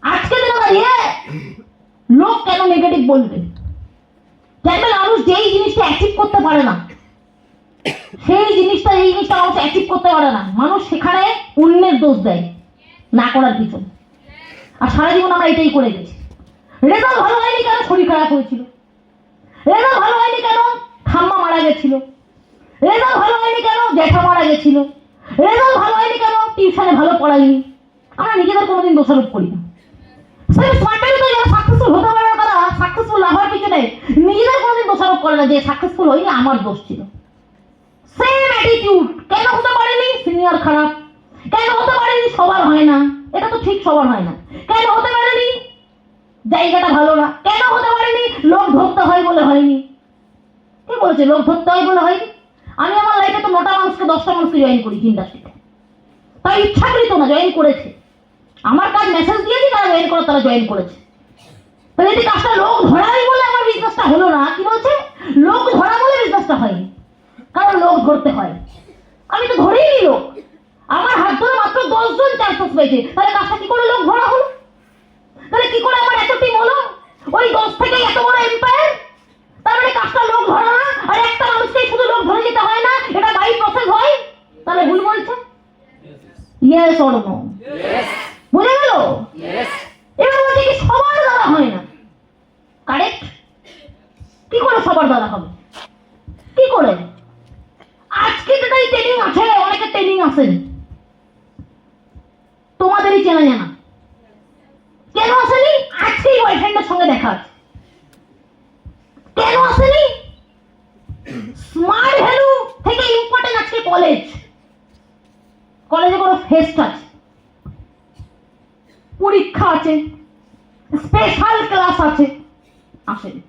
আজকে দিনে দাঁড়িয়ে লোক কেন নেগেটিভ বলবে? দেখবেন মানুষ যেই জিনিসটা অ্যাচিভ করতে পারে না, এই জিনিসটা মানুষ অ্যাচিভ করতে পারে না, মানুষ সেখানে অন্যের দোষ দেয় না করার পিছনে। আর সারা জীবন আমরা এটাই করে গেছি। রেজাল্ট ভালো হয়নি কেন? শরীর খারাপ হয়েছিল। রেজাল্ট ভালো হয়নি কেন? ঠাম্মা মারা গেছিল। রেজাল্ট ভালো হয়নি কেন? জ্যাঠা মারা গেছিল। রেজাল্ট ভালো হয়নি কেন? টিউশনে ভালো পড়াইনি। আমরা নিজেদের কোনোদিন দোষারোপ করি না। স্মার্ট ভ্যালু তো যারা সাকসেসফুল হতে পারে না, তারা সাকসেসফুল না হওয়ার পিছনে নিজেদের কোনোদিন দোষারোপ করে না যে সাকসেসফুল হয়নি আমার দোষ ছিল। Same attitude. কেন হতে পারেনি? সিনিয়র খারাপ। কেন হতে পারেনি? সবার হয় না। এটা তো ঠিক, সবার হয় না। কেন হতে পারেনি? জায়গাটা ভালো না। কেন হতে পারেনি? লোক ধরতে হয় বলে হয়নি। কে বলছে লোক ধরতে হয় বলে হয়নি? আমি আমার লাইফে তো 9টা মানুষকে 10টা মানুষকে জয়েন করেছি ইন্ডাস্ট্রিতে। তাই ইচ্ছাকৃত না, জয়েন করেছে। আমার কাজ মেসেজ দিয়েছি, তারা জয়েন করে, তারা জয়েন করেছে। তাহলে এই কাজটা লোক ধরাই বলে আমার বিজনেসটা হলো না। কি বলছে? লোক ধরা বলে বিজনেসটা হয়নি, কারণ লোক ধরতে হয়। আমি তো ধরেই নি লোক, আমার হাত ধরে মাত্র 10 জন চান্সেস পেয়েছে। তাহলে কাজটা কি করে লোক ধরা হলো? তাহলে কি করে আমার এত টিম হলো? ওই 10 থেকে এত বড় এম্পায়ার। তার মানে কাজটা লোক ধরা না, আর একটা মানুষকেই শুধু লোক ধরে যেতে হয় না, এটা বাই প্রসেস হয়। তাহলে ভুল বলছে? Yes or no? বুঝে গেল? এবার বলছে কি সবার দ্বারা হয় না। কারেক্ট? কি করে সবার দ্বারা হবে? কি করে? আজকে যেটাই ট্রেনিং আছে, অনেকে ট্রেনিং আসেনি, তোমাদেরই চেনা জানা। কেন আসেনি? আজকেই বয়ফ্রেন্ডের সঙ্গে দেখা আছে। কেন আসেনি? স্মার্ট ভ্যালু থেকে ইম্পর্টেন্ট আজকে কলেজে কোনো ফেস্ট আছে, পরীক্ষা আছে, স্পেশাল ক্লাস আছে, আসেনি।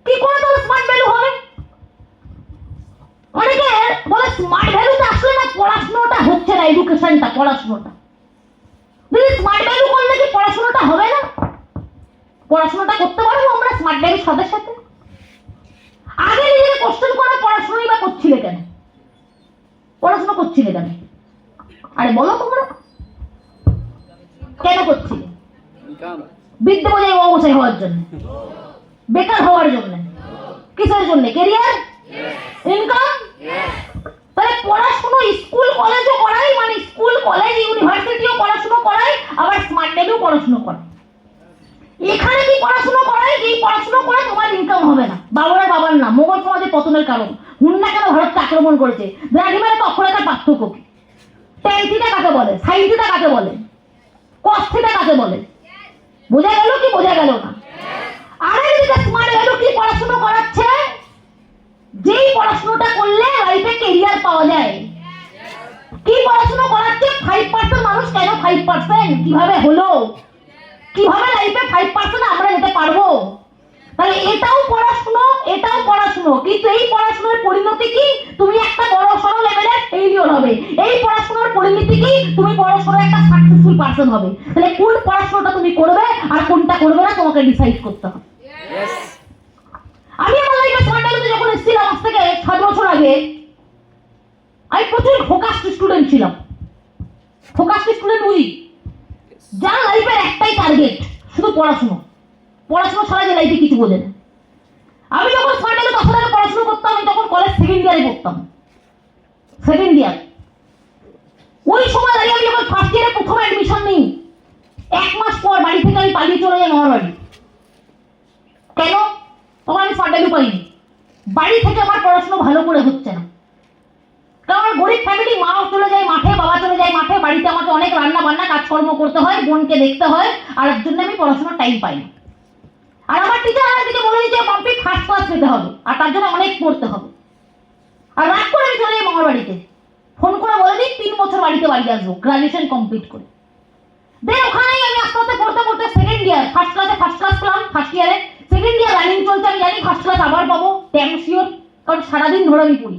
কি করে তাহলে স্মার্ট ভ্যালু হবে? অনেকে বলে স্মার্ট ভ্যালুতে আসলে না পড়াশোনাটা হচ্ছে না, এডুকেশনটা, পড়াশোনাটা। যদি স্মার্ট ভ্যালু করলে কি পড়াশোনাটা হবে না? পড়াশোনাটা করতে পারবো আমরা স্মার্ট ভ্যালুর সাথে সাথে? আগে নিজেকে কোশ্চেন করে পড়াশোনাই বা করছিলে কেন? পড়াশোনা করছিলে কেন? আরে বলো তোমরা কেন করছিলে? বিদ্যে বোঝাই অবশ্যই হওয়ার জন্য, বেকার হওয়ার জন্য, কিসের জন্য? Career, income. তাহলে পড়াশোনা স্কুল কলেজও করাই, মানে স্কুল কলেজ ইউনিভার্সিটিও পড়াশোনা করাই, আবার স্মার্ট ভ্যালু পড়াশোনা করাই। এখানে কি পড়াশোনা করাই? এই পড়াশোনা করে তোমার ইনকাম হবে না। বাবার না, মোগল সমাজের পতনের কারণ। হুন্ডা কেন ভারতকে আক্রমণ করেছে? দ্রাঘিমারে অক্ষরেখার পার্থক্য কি? টেন থিটা কাকে বলে? সাইন থিটা কাকে বলে? কস থিটা কাকে বলে? বোঝা গেল কি বোঝা গেল না? আরে দিকে স্মার্ট ভ্যালু কি পড়াশোনা করাচ্ছে? যেই পড়াশোনাটা করলে লাইফে ক্যারিয়ার পাওয়া যায়। কি পড়াশোনা করাচ্ছে? 5% মানুষ কেন 5%? কিভাবে হলো? কিভাবে লাইফে 5% আমরা যেতে পারবো? তাহলে এটাও পড়াশোনা, এটাও পড়াশোনা, কিন্তু এই পড়াশোনার পরিণতি কি? তুমি একটা বড় সড়ো লেভেলের ফেইলিওর হবে। এই পড়াশোনার পরিণতি কি? তুমি বড় একটা সাকসেসফুল পারসন হবে। তাহলে কোন পড়াশোনাটা তুমি করবে আর কোনটা করবে না তোমাকে ডিসাইড করতে হবে। আমি আমার লাইফে স্মার্ট ভ্যালুতে যখন এসেছিলাম আজ থেকে 7 বছর আগে, আমি প্রচুর ফোকাসড স্টুডেন্ট ছিলাম। ফোকাসড স্টুডেন্ট বুঝি যার লাইফের একটাই টার্গেট, শুধু পড়াশোনা। পড়াশোনা ছাড়া যে লাইফে কিছু বোঝে না। আমি যখন স্মার্ট ভ্যালু 10 টাকা পড়াশোনা করতাম, আমি তখন কলেজ সেকেন্ড ইয়ারে পড়তাম। Second year. ওই সময় দাঁড়িয়ে আমি যখন ফার্স্ট ইয়ারে প্রথম অ্যাডমিশন নিই, 1 মাস পর বাড়ি থেকে আমি পালিয়ে চলে যাই মামার বাড়ি। কেন? তখন আমি স্মার্ট ভ্যালু পাইনি। বাড়ি থেকে আমার পড়াশোনা ভালো করে হচ্ছে না, কারণ গরিব ফ্যামিলি, মাও চলে যায় মাঠে, বাবা চলে যায় মাঠে, বাড়িতে আমাকে অনেক রান্না বান্না কাজকর্ম করতে হয়, বোনকে দেখতে হয়, আর এর জন্য আমি পড়াশোনার টাইম পাই না। আর আমার টিচার আমাকে বলে দিয়েছে কমপ্লিট ফার্স্ট ক্লাস পেতে হবে, আর তার জন্য অনেক পড়তে হবে। আর রাগ করে আমি চলে যাই মামার বাড়িতে, ফোন করে বলে দিই 3 বছর বাড়িতে আসবো গ্রাজুয়েশন কমপ্লিট করে। দেন ওখানেই আমি আস্তে আস্তে পড়তে পড়তে সেকেন্ড ইয়ার ফার্স্ট ক্লাসে ফার্স্ট ইয়ারে, সেকেন্ড ইয়ার রানিং চলছে, আমি জানি ফার্স্ট ক্লাস আবার পাবো, ট্যাম শিওর, কারণ সারাদিন ধরে আমি পড়ি।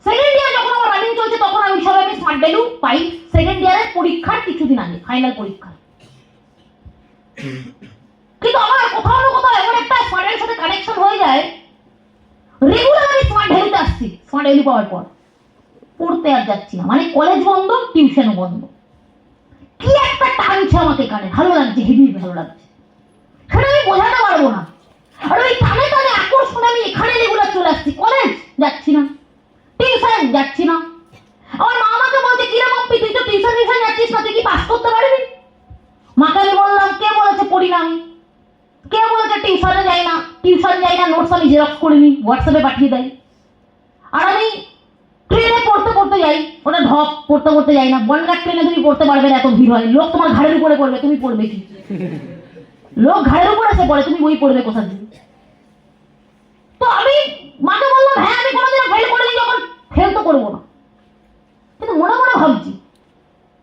সেকেন্ড ইয়ার যখন আমার রানিং চলছে তখন আমি সবাই আমি স্মার্ট ভ্যালু পাই সেকেন্ড ইয়ারের পরীক্ষার কিছুদিন আগে, ফাইনাল পরীক্ষা। কিন্তু আমার কোথাও না কোথাও এমন একটা স্মার্ট ভ্যালুর সাথে কানেকশন হয়ে যায়, রেগুলার আমি স্মার্ট ভ্যালুতে আসছি, স্মার্ট ভ্যালু পাওয়ার পর পড়তে আর যাচ্ছি না, মানে কলেজ বন্ধ, টিউশনও বন্ধ। কি একটা টানছে আমাকে কানে, ভালো লাগছে, হেভি ভালো লাগছে, সেটা আমি বোঝাতে পারবো না। আর ওই টানে টানে আকর্ষণে আমি এখানে রেগুলার চলে আসছি, কলেজ যাচ্ছি না, টিউশন যাচ্ছি না। আমার মা আমাকে বলছে, কিরকম তুই তো টিউশন যাচ্ছিস না, তুই কি পাস করতে পারবি? মাকে আমি বললাম, কে বলেছে পড়ি না আমি, কে বলেছে টিউশনে যাই না, টিউশন যাই না, নোটস আমি জেরক্স করে নিই, হোয়াটসঅ্যাপে পাঠিয়ে দেয়। আর আমি ট্রেনে পড়তে পড়তে যাই, ওটা ঢপ, পড়তে পড়তে যাই না। বনগাঁ ট্রেনে তুমি পড়তে পারবে না, এত ভিড় হয়, লোক তোমার ঘাড়ের উপরে পড়বে, তুমি পড়বে কি? লোক ঘাড়ের উপরে এসে পড়ে, তুমি বই পড়বে কোথা দিয়ে? তো আমি মাকে বললাম, হ্যাঁ আমি কোনোদিনও ফেল করিনি, যখন ফেল তো করবো না। কিন্তু মনে মনে ভাবছি,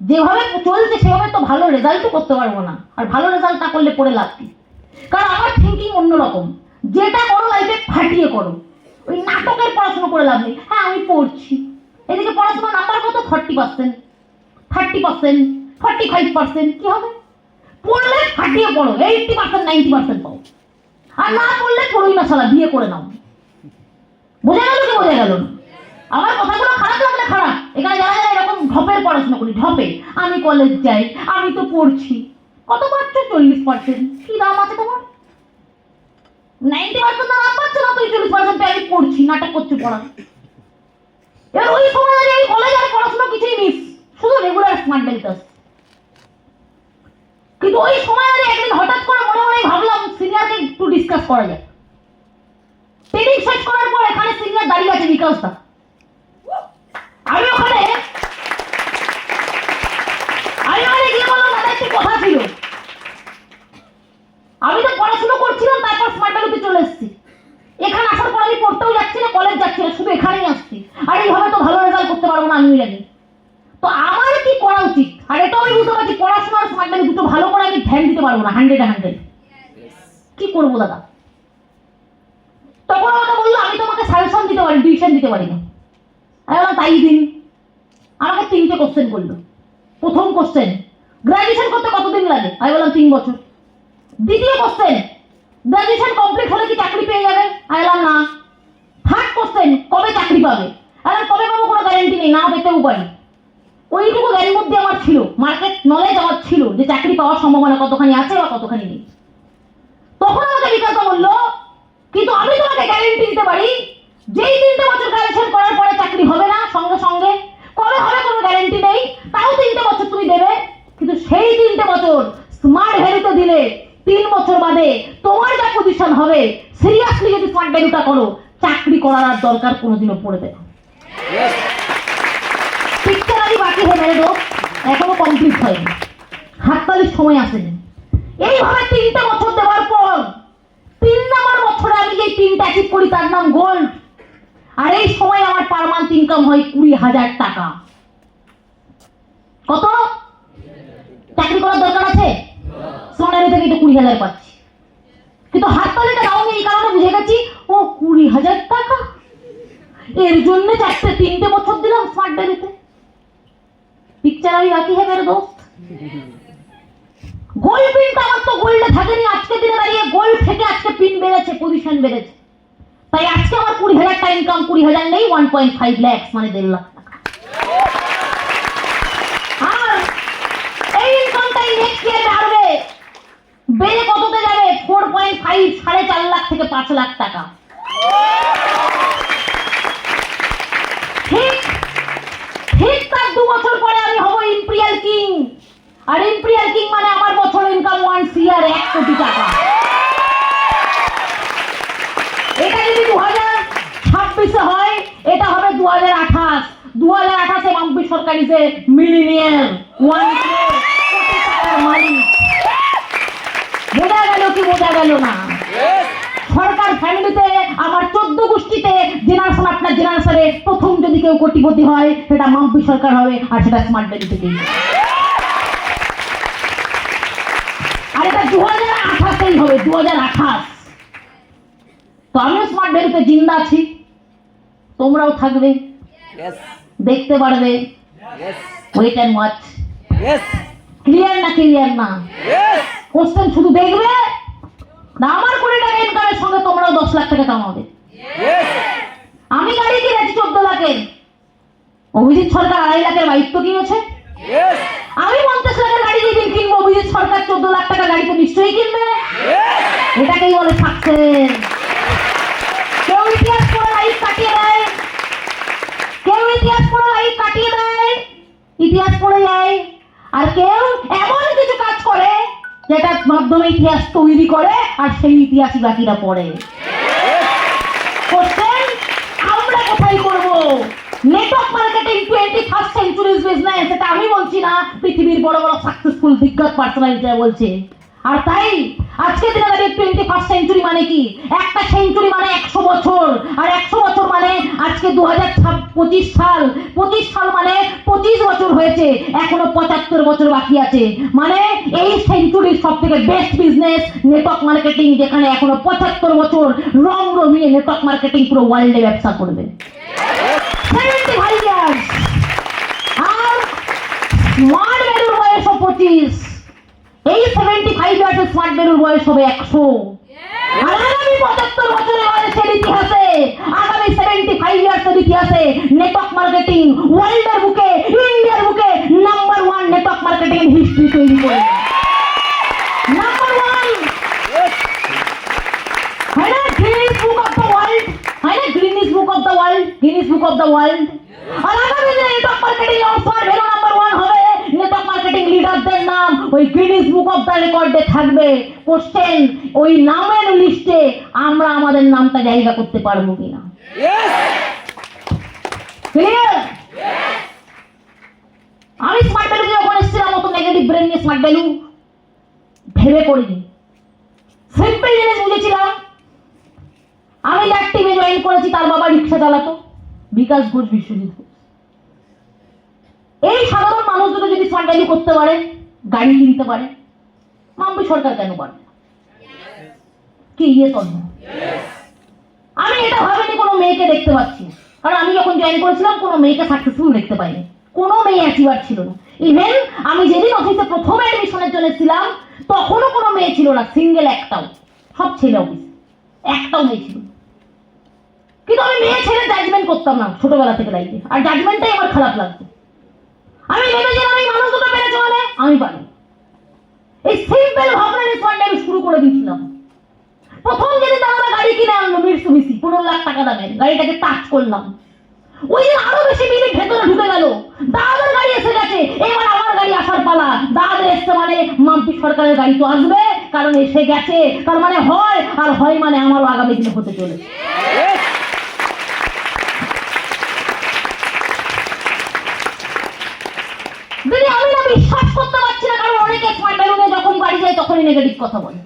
যেভাবে চলছে সেভাবে তো ভালো রেজাল্টও করতে পারবো না, আর ভালো রেজাল্ট না করলে পড়ে লাভ কি? কারণ আমার থিঙ্কিং অন্যরকম, যেটা করো লাইফে ফাটিয়ে করো, ওই নাটকের পড়াশোনা করে লাভ নেই। হ্যাঁ আমি পড়ছি, এদিকে পড়াশোনার নাম্বার কত, 40%, 30%, 45%, কি হবে? পড়লে ফাটিয়ে পড়ো, 80%, 90% পাও। আর না পড়লে পড়োই না, শালা বিয়ে করে নাও। বোঝা গেল কি বোঝা গেল না? আমার কথাগুলো খারাপ লাগলে খারাপ, এখানে যারা যারা এরকম ঢপের পড়াশোনা করি, ঢপে আমি কলেজ যাই, আমি তো পড়ছি, কত পাচ্ছ? 40%। কি দাম আছে তোমার? 90% দাম পাচ্ছ না, তুই 40% আমি পড়ছি, নাটক করছি পড়া। এবার ওই সময় দাঁড়িয়ে আমি কলেজ আর পড়াশোনা কিছুই মিস, শুধু রেগুলার স্মার্ট ভ্যালুতে। কিন্তু ওই সময় আমি একদিন হঠাৎ করে মনে মনে ভাবলাম, সিনিয়রকে একটু ডিসকাস করা যায়। ট্রেনিং শেষ করার পর এখানে সিনিয়র দাঁড়িয়ে আছে, বিকাশদা। আমি ওখানে গিয়ে বললাম, দাদা একটু কথা ছিল। আমি তো পড়াশোনা করছিলাম, তারপর স্মার্ট ভ্যালুতে চলে এসেছি। এখানে আসার পর আমি পড়তেও যাচ্ছি না, কলেজ যাচ্ছি না, শুধু এখানেই আসছি। আর এইভাবে তো ভালো রেজাল্ট করতে পারবো না, আমি জানি। তো আমার কি করা উচিত? আর এটাও আমি বুঝতে পারছি, পড়াশোনা আর স্মার্ট ভ্যালু দুটো ভালো করে আমি ধ্যান দিতে পারবো না, 100 কি করবো দাদা? তখন আমাকে বললো, আমি তোমাকে সাজেশন দিতে পারি, ডিসিশন দিতে পারি না। আমি বললাম, তাই দিন। আমাকে 3টে কোশ্চেন করলো। প্রথম কোশ্চেন, গ্রাজুয়েশন করতে কতদিন লাগে? আমি বললাম 3 বছর। দ্বিতীয় কোশ্চেন, গ্রাজুয়েশন কমপ্লিট হলে কি চাকরি পেয়ে যাবে? আমি বললাম না। থার্ড কোশ্চেন, কবে চাকরি পাবে? আমি কবে পাবো কোনো গ্যারান্টি নেই, না পেতেও পারি। ওইটুকু জ্ঞান বুদ্ধি আমার ছিল, মার্কেট নলেজ আমার ছিল, যে চাকরি পাওয়ার সম্ভাবনা কতখানি আছে বা কতখানি নেই। তখন আমাকে বিকাশদা বললো, কিন্তু আমি তোমাকে গ্যারান্টি দিতে পারি, যেই 3টে বছর গ্রাজুয়েশন করার পরে চাকরি হবে না সঙ্গে সঙ্গে, কবে হবে কোনো গ্যারান্টি নেই, তাও 3টে বছর তুমি দেবে। কিন্তু সেই 3টে বছর স্মার্ট ভ্যালুতে দিলে 3 বছর বাদে তোমার যা পজিশন হবে, সিরিয়াসলি যদি স্মার্ট ভ্যালুটা করো, চাকরি করার আর দরকার কোনোদিনও পড়বে না। পিকচার আরই বাকি है मेरे दोस्त, এখনো কমপ্লিট হয়নি, হাততালির সময় আসেনি। এইভাবে 3টে বছর দেওয়ার পর 3 নম্বর বছরে আমি যে 3টা অ্যাচিভ করি, তার নাম গোল্ড। আর এই সময় আমার পার মান্থ ইনকাম হয় 20,000 টাকা। কত? চাকরি করার দরকার আছে? সোনারি থেকে তো 20,000 পাচ্ছি। কিন্তু হাততালিটা দাওনি এই কারণে বুঝে গেছি, ও 20,000 টাকা, এর জন্য 3টে বছর দিলাম স্মার্ট ভ্যালুতে। পিকচার আরই বাকি है मेरे दोस्त। গোল্ড পিনটা আমার তো গোল্ডে থাকেনি, আজকে দিনে দাঁড়িয়ে গোল্ড থেকে আজকে পিন বেড়েছে, পজিশন বেড়েছে। তাই আজকে আমার 20,000 টাকা ইনকাম, 20,000 নেই, 1.5 লাখ, মানে 1.5 লাখ টাকা। আর এই ইনকামটাই নেক্সট ইয়ার বাড়বে, বেড়ে কততে যাবে? 4.5, 4.5 লাখ থেকে 5 লাখ টাকা। ঠিক তার 2 বছর পরে আমি হব ইম্পেরিয়াল কিং। আর ইম্পেরিয়াল কিং মানে আমার বছর ইনকাম 1 CR, 1 কোটি টাকা। এটা যদি 2026 হয়, এটা হবে 2028। 2028 মাম্পি সরকার ইজ এ মিলিয়নিয়ার, 1 কোটি টাকার মালিক। বোঝা গেল কি বোঝা গেল না? সরকার ফ্যামিলিতে আমার 14 গোষ্ঠীতে জেনারেশন আপনার জেনারেশনে প্রথম যদি কেউ কোটিপতি হয়, সেটা মাম্পি সরকার হবে, আর সেটা স্মার্ট ভ্যালু থেকেই। আর এটা 2028 হবে 2028। তো আমিও স্মার্ট ভ্যালুতে জিন্দা আছি, তোমরাও থাকবে, Yes. দেখতে পারবে। Yes. Wait and watch. Yes. Clear না? ক্লিয়ার না? Yes. কোশ্চেন শুধু দেখবে না, আমার 20 টাকা ইনকামের সঙ্গে তোমরাও 10 লাখ টাকা কামাবে। Yes. আমি গাড়ি কিনেছি 14 লাখের, অভিজিৎ সরকার 2.5 লাখের বাইক তো কিনেছে। Yes. আমি 50 লাখের গাড়ি যেদিন কিনবো, অভিজিৎ সরকার 14 লাখ টাকা গাড়ি তো নিশ্চয়ই কিনবে। Yes. এটাকেই বলে সাকসেস। কেউ ইতিহাস পড়ে লাইফ কাটিয়ে দেয়, কেউ ইতিহাস পড়ে লাইফ কাটিয়ে দেয়, ইতিহাস পড়ে যায়। আর কেউ এমন কিছু কাজ করে যেটার মাধ্যমে ইতিহাস তৈরি করে, আর সেই ইতিহাসই বাকিরা পড়ে। কোশ্চেন আমরা কোথায় করব? Network marketing 21st centuries business, এটা আমি বলছি না, পৃথিবীর বড় বড় সাকসেসফুল দিগ্গজ পার্সোনালিটিরা বলছে। আর তাই আজকে দিনে দাঁড়িয়ে 21st সেঞ্চুরি মানে কি? একটা সেঞ্চুরি মানে 100 বছর, আর 100 বছর মানে আজকে 2025 সাল, 25 সাল মানে 25 বছর হয়েছে, এখনো 75 বছর বাকি আছে। মানে এই সেঞ্চুরির সব থেকে বেস্ট বিজনেস নেটওয়ার্ক মার্কেটিং, যেখানে এখনো 75 বছর রং রমিয়ে নেটওয়ার্ক মার্কেটিং পুরো ওয়ার্ল্ডে ব্যবসা করবে। 75 ইয়ার্স। আর স্মার্ট ভ্যালুর বয়স 25। এই 75 ইয়ার্সে স্মার্ট ভ্যালুর বয়স হবে 100। আর আগামী 75 বছরের বয়সের ইতিহাসে, আগামী 75 ইয়ার্সের ইতিহাসে নেটওয়ার্ক মার্কেটিং ওয়ার্ল্ডের বুকে, ইন্ডিয়ার বুকে নাম্বার 1 নেটওয়ার্ক মার্কেটিং হিস্ট্রি তৈরি করবে। Number 1 Yes. হয় না Guinness book of the world, হয় না Guinness book of the world, Guinness book of the world. আর আগামী দিনে network marketing smart value number 1 হবে, নেটওয়ার্ক মার্কেটিং লিডারদের নাম ওই গিনিস বুক অফ দ্য রেকর্ডে থাকবে। কোশ্চেন, ওই নামের লিস্টে আমরা আমাদের নামটা জায়গা করতে পারবো কিনা? Yes. ক্লিয়ার? আমি স্মার্ট ভ্যালু যখন এসেছিলাম, অত নেগেটিভ ব্রেন নিয়ে স্মার্ট ভ্যালু ভেবে করিনি। সিম্পল জিনিস বুঝেছিলাম। আমি যার টিমে জয়েন করেছি তার বাবা রিক্সা চালাতো, বিকাশ ঘোষ, বিশ্বজিৎ ঘোষ। এই সাধারণ মানুষ দুটো যদি স্মার্ট ভ্যালু করতে পারে, গাড়ি কিনতে পারে, মাম্পি সরকার কেন পারবে? কি ইয়ে তন্ন? আমি এটা ভাবিনি কোনো মেয়েকে দেখতে পাচ্ছি, কারণ আমি যখন জয়েন করেছিলাম কোনো মেয়েকে সাকসেসফুল দেখতে পাইনি, কোনো মেয়ে অ্যাচিভার ছিল না। ইভেন আমি যেদিন অফিসে প্রথম অ্যাডমিশনের জন্য ছিলাম, তখনও কোনো মেয়ে ছিল না, সিঙ্গেল একটাও, সব ছেলে অফিস, একটাও মেয়ে ছিল। কিন্তু আমি মেয়ে ছেলে জাজমেন্ট করতাম না ছোটবেলা থেকে লাইফে, আর জাজমেন্টটাই আমার খারাপ লাগতো। আমি ভেবেছিলাম আমি মানুষ দুটো পেরেছি মানে আমি পারি। এই সিম্পল ভাবনা নিয়ে স্মার্ট ভ্যালু শুরু করে দিয়েছিলাম। প্রথম যেদিন আমরা গাড়ি কিনে আনলো মিটসুবিশি 15 লাখ টাকা দামের, গাড়িটাকে টাচ করলাম, ওই দিন আরো বেশি বিলিং ভেতরে ঢুকে গেল। দাদাদের গাড়ি এসে গেছে, এবার আমার গাড়ি আসার পালা। দাদাদের এসছে মানে মাম্পি সরকারের গাড়ি তো আসবে, কারণ এসে গেছে, তার মানে হয়, আর হয় মানে আমারও আগামী দিনে হতে চলেছে। Yes. দিদি আমি না বিশ্বাস করতে পারছি না, কারণ অনেকে স্মার্ট ভ্যালু নিয়ে যখন বাড়ি যায় তখনই নেগেটিভ কথা বলে।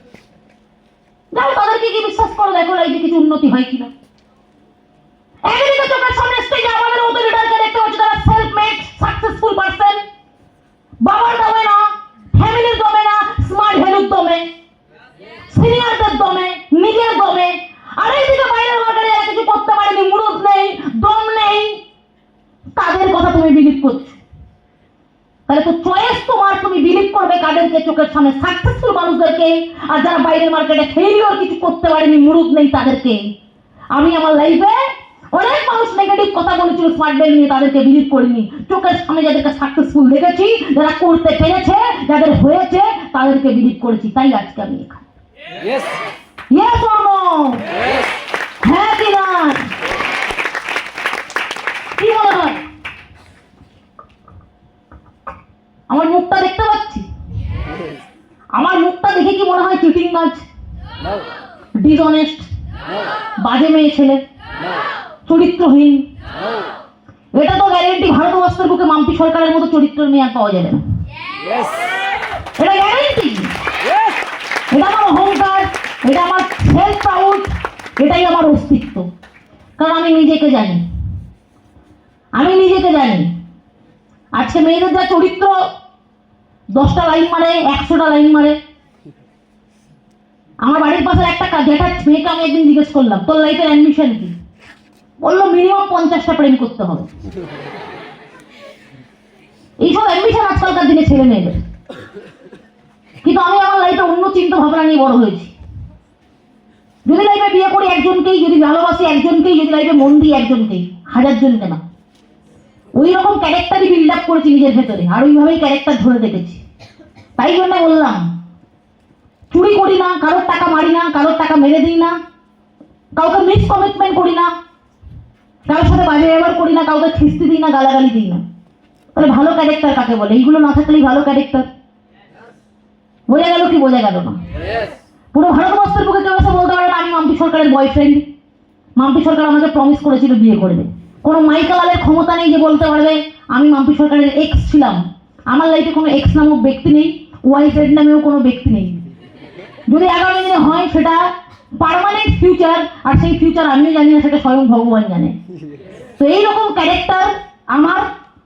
যাও তাদেরকে কি বিশ্বাস করো, দেখো লাইফে কিছু উন্নতি হয় কিনা। একদিকে চোখের সামনে স্টেজে আমাদের মতো লিডারকে দেখতে পাচ্ছি, তারা সেলফ মেড সাকসেসফুল পারসন, বাবার দমে না, ফ্যামিলির দমে না, স্মার্ট ভ্যালুর দমে, সিনিয়রদের দমে, নিজের দমে। আর এইদিকে বাইরের মার্কেটে যারা কিছু করতে পারেনি, মুরুদ নেই, দম নেই, তাদের কথা তুমি বিলিভ করছো। তাহলে তো চয়েস তোমার, তুমি বিলিভ করবে কাদেরকে? চোখের সামনে সাকসেসফুল মানুষদেরকে, আর যারা বাইরের মার্কেটে ফেলিওর কিছু করতে পারেনি, মুরুদ নেই, তাদেরকে। আমি আমার লাইফে অনেক মানুষ নেগেটিভ কথা বলেছিল স্মার্ট ভ্যালু নিয়ে, তাদেরকে বিলিভ করিনি। চোখের সামনে যাদেরকে সাকসেসফুল দেখেছি, যারা করতে পেরেছে, যাদের হয়েছে, তাদেরকে বিলিভ করেছি। তাই আজকে আমি এখানে। Yes. Yes or no? Yes. হ্যাঁ কি না? কি মনে হয়? আমার মুখটা দেখতে পাচ্ছি? আমার মুখটা দেখে কি মনে হয় চিটিং বাজ, No. Dishonest, No. বাজে মেয়ে ছেলে, No. চরিত্রহীন? No. এটা তো গ্যারেন্টি ভারতবর্ষের বুকে মাম্পি সরকারের মতো চরিত্রের মেয়ে আর পাওয়া যাবে না। Yes. এটা গ্যারেন্টি। Yes. এটা আমার অহংকার, এটা আমার সেলফ প্রাউড, এটাই আমার অস্তিত্ব। কারণ আমি নিজেকে জানি, আমি নিজেকে জানি। আজকে মেয়েদের যা চরিত্র, 10টা লাইন মারে, 100টা লাইন মারে। আমার বাড়ির পাশে একটা জেঠার মেয়েকে আমি একদিন জিজ্ঞেস করলাম, তোর লাইফের অ্যাম্বিশন কি? বললো মিনিমাম 50টা প্রেম করতে হবে। এইসব অ্যাম্বিশন আজকালকার দিনে ছেলে মেয়েদের। কিন্তু আমি আমার লাইফে অন্য চিন্তা ভাবনা নিয়ে বড় হয়েছি। যদি লাইফে বিয়ে করি একজনকেই, যদি ভালোবাসি একজনকেই, যদি লাইফে মন দিই একজনকেই, 1000 জনকে না। ওই রকম ক্যারেক্টারই বিল্ড আপ করেছি নিজের ভেতরে, আর ওইভাবেই ক্যারেক্টার ধরে রেখেছি। তাই জন্য বললাম, চুরি করি না, কারোর টাকা মারি না, কারোর টাকা মেরে দিই না, কাউকে মিস কমিটমেন্ট করি না, কারোর সাথে বাজে ব্যবহার করি না, কাউকে খিস্তি দিই না, গালাগালি দিই না। তাহলে ভালো ক্যারেক্টার কাকে বলে? এইগুলো না থাকলেই ভালো ক্যারেক্টার। বোঝা গেল কি বোঝা গেল না? পুরো ভারতবর্ষের বুকে কেউ এসে বলতে পারে না আমি মাম্পি সরকারের বয়ফ্রেন্ড, মাম্পি সরকার আমাকে প্রমিস করেছিল বিয়ে করবে। কোনো মাইকেলালের ক্ষমতা নেই যে বলতে পারবে আমি মাম্পি সরকারের এক্স ছিলাম। আমার লাইফে কোনো এক্স নামক ব্যক্তি নেই, ওয়াইফের নামেও কোনো ব্যক্তি নেই। যদি আগামী দিনে হয় সেটা পার্মানেন্ট ফিউচার, আর সেই ফিউচার আমিও জানি না, সেটা স্বয়ং ভগবান জানে। তো এইরকম ক্যারেক্টার আমার,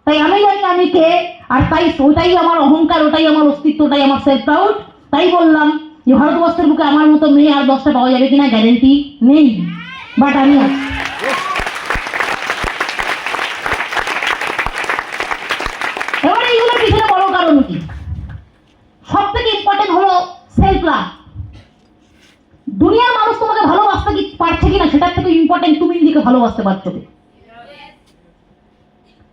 তাই আমি জানি আমি কে, আর তাই ওটাই আমার অহংকার, ওটাই আমার অস্তিত্ব, ওটাই আমার সেলফ প্রাউড। তাই বললাম যে ভারতবর্ষের বুকে আমার মতো মেয়ে আর 10টা পাওয়া যাবে কিনা গ্যারেন্টি নেই, বাট আমি আছি। এবারে এইগুলোর পিছনে বড় কারণ কি? সব থেকে ইম্পর্টেন্ট হলো সেলফ লাভ। দুনিয়ার মানুষ তোমাকে ভালোবাসতে কি পারছে কিনা সেটার থেকে ইম্পর্টেন্ট তুমি নিজেকে ভালোবাসতে পারছো কি?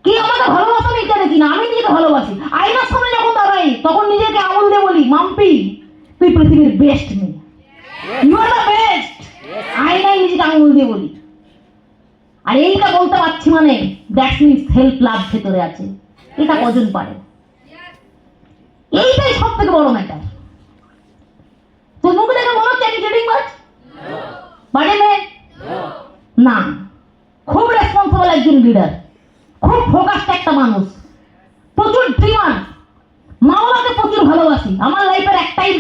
কে আমাকে ভালোবাসা আমি এটা দেখি না, আমি নিজেকে ভালোবাসি। আয়নার সামনে যখন দাঁড়াই তখন নিজেকে আঙুল দিয়ে বলি, মাম্পি তুই পৃথিবীর বেস্ট মেয়ে, ইউ আর দ্য বেস্ট। আয়নায় নিজেকে আঙুল দিয়ে বলি। আর এইটা বলতে পারছি মানে দ্যাটস মিনস সেলফ লাভ ভেতরে আছে। এটা কজন পারে? এইটাই সব থেকে বড় ম্যাটার। তো মুখ দেখে মনে হচ্ছে আমি চিটিং বাজ, পারে না। খুব রেসপন্সিবল একজন লিডার, খুব ফোকাসড একটা মানুষ, প্রচুর ড্রিমার, মা বাবাকে প্রচুর ভালোবাসি। আমার লাইফের একটাই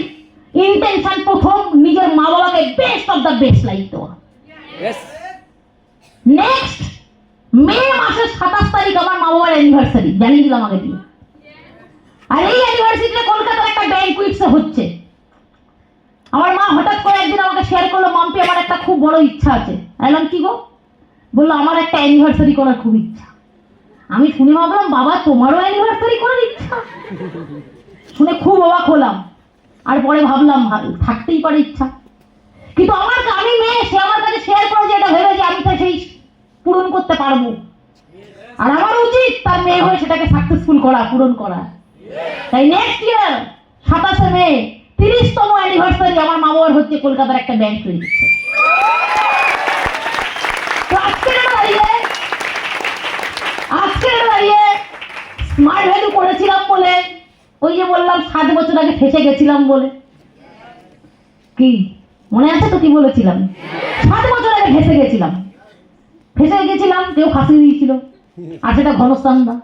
ইন্টেনশন, প্রথম নিজের মা বাবাকে best of the best life দেওয়া। নেক্সট মে মাসের 27 তারিখ আমার মা বাবার অ্যানিভার্সারি, জানিয়ে দিলাম আগে দিয়ে। আর এই অ্যানিভার্সারিতে কলকাতার একটা ব্যাংকুইটসে হচ্ছে। আমার মা হঠাৎ করে একদিন আমাকে শেয়ার করলো, মাম্পি আমার একটা খুব বড় ইচ্ছা আছে। বললাম কি গো? বললো আমার একটা অ্যানিভার্সারি করার খুব ইচ্ছা। আমি শুনে ভাবলাম বাবা তোমারও অ্যানিভার্সারি করার ইচ্ছা? শুনে খুব অবাক হলাম। আর পরে ভাবলাম থাকতেই পারে ইচ্ছা, কিন্তু আমি মেয়ে, সে আমার কাছে শেয়ার করে যে এটা ভেবে যে আমি তো সেই পূরণ করতে পারবো, আর আমার উচিত তার মেয়ে হয়ে সেটাকে সাকসেসফুল করা, পূরণ করা। তাই নেক্সট ইয়ার 27 মে 30তম অ্যানিভার্সারি আমার মা বাবার হচ্ছে কলকাতার একটা ব্যাংক তৈরি হচ্ছে। তো আজকে দাঁড়িয়ে স্মার্ট ভ্যালু করেছিলাম বলে, ওই যে বললাম 7 বছর আগে ফেসে গেছিলাম বলে, কি মনে আছে তো কি বলেছিলাম? 7 বছর আগে ফেসে গেছিলাম, কেউ ফাঁসি দিয়েছিল, আর সেটা ঘনস্থানদা।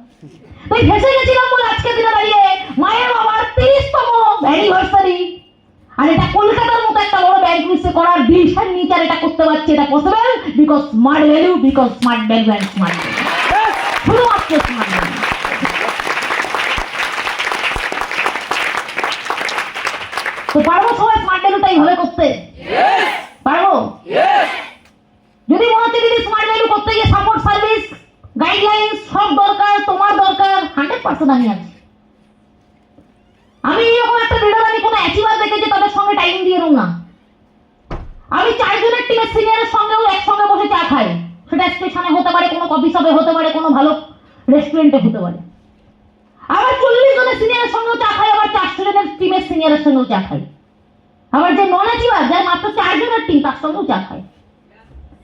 ওই ফেসে গেছিলাম বলে আজকে দিনে দাঁড়িয়ে মায়ের বাবার 30তম অ্যানিভার্সারি, আর এটা কলকাতার মতো একটা বড় ব্যাংক মিসে করার ডিসিশন নিয়ে এটা করতে পারছে। এটা possible because smart value, because smart value and smart value, শুধুমাত্র স্মার্ট ভ্যালু। তো পারবো সবাই স্মার্ট ভ্যালুটাই ভালো করতে? পারবো? যদি মনে হচ্ছে দিদি স্মার্ট ভ্যালু করতে গিয়ে সাপোর্ট সার্ভিস গাইডলাইন সব দরকার, তোমার দরকার, 100% আমি আছি। আমি এরকম একটা লিডার, আমি কোনো অ্যাচিভার দেখেছি তাদের সঙ্গে টাইম দিয়ে রুম না। আমি 4 জনের টিমের সিনিয়রের সঙ্গেও একসঙ্গে বসে চা খাই, সেটা স্টেশনে হতে পারে, কোনো কফি শপে হতে পারে, কোনো ভালো রেস্টুরেন্টে হতে পারে। আবার 40 জনের সিনিয়রের সঙ্গেও চা খাই, আবার 400 জনের টিমের সিনিয়রের সঙ্গেও চা খাই। আবার যে নন অ্যাচিভার, যার মাত্র 4 জনের টিম, তার সঙ্গেও চা খাই।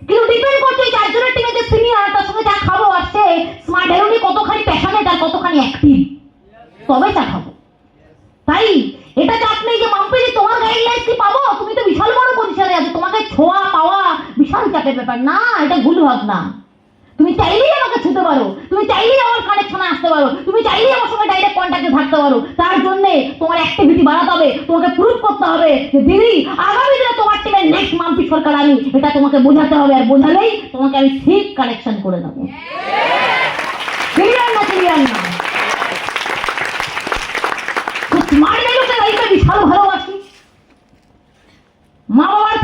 কিন্তু ডিপেন্ড করছে 4 জনের টিমে যে সিনিয়র, তার সঙ্গে চা খাবো আর সে স্মার্ট ভ্যালু নিয়ে কতখানি প্যাশনেট আর কতখানি অ্যাক্টিভ, তবে চা খাবো। তাই এটা চাপ নেই যে মাম্পি তোমার গাইডলাইন কি পাবো, তুমি তো বিশাল বড় পজিশনে আছো, তোমাকে ছোঁয়া পাওয়া বিশাল চাপের ব্যাপার না, এটা ভুল ভাবনা। তুমি চাইলেই আমাকে ছুতে পারো, তুমি চাইলেই আমার কানেকশনে আসতে পারো, তুমি চাইলেই আমার সঙ্গে ডাইরেক্ট কন্ট্যাক্টে থাকতে পারো। তার জন্য তোমার অ্যাক্টিভিটি বাড়াতে হবে, তোমাকে প্রুভ করতে হবে যে দিদি আগামী দিনে তোমার টিমের নেক্সট মাম্পি সরকার আমি, এটা তোমাকে বোঝাতে হবে। আর বোঝালেই তোমাকে আমি ঠিক কানেকশন করে দেবো। ক্লিয়ার না? ক্লিয়ার না? স্মার্ট ভ্যালুকে লাইফে বিশাল ভালোবাসি। মা বাবার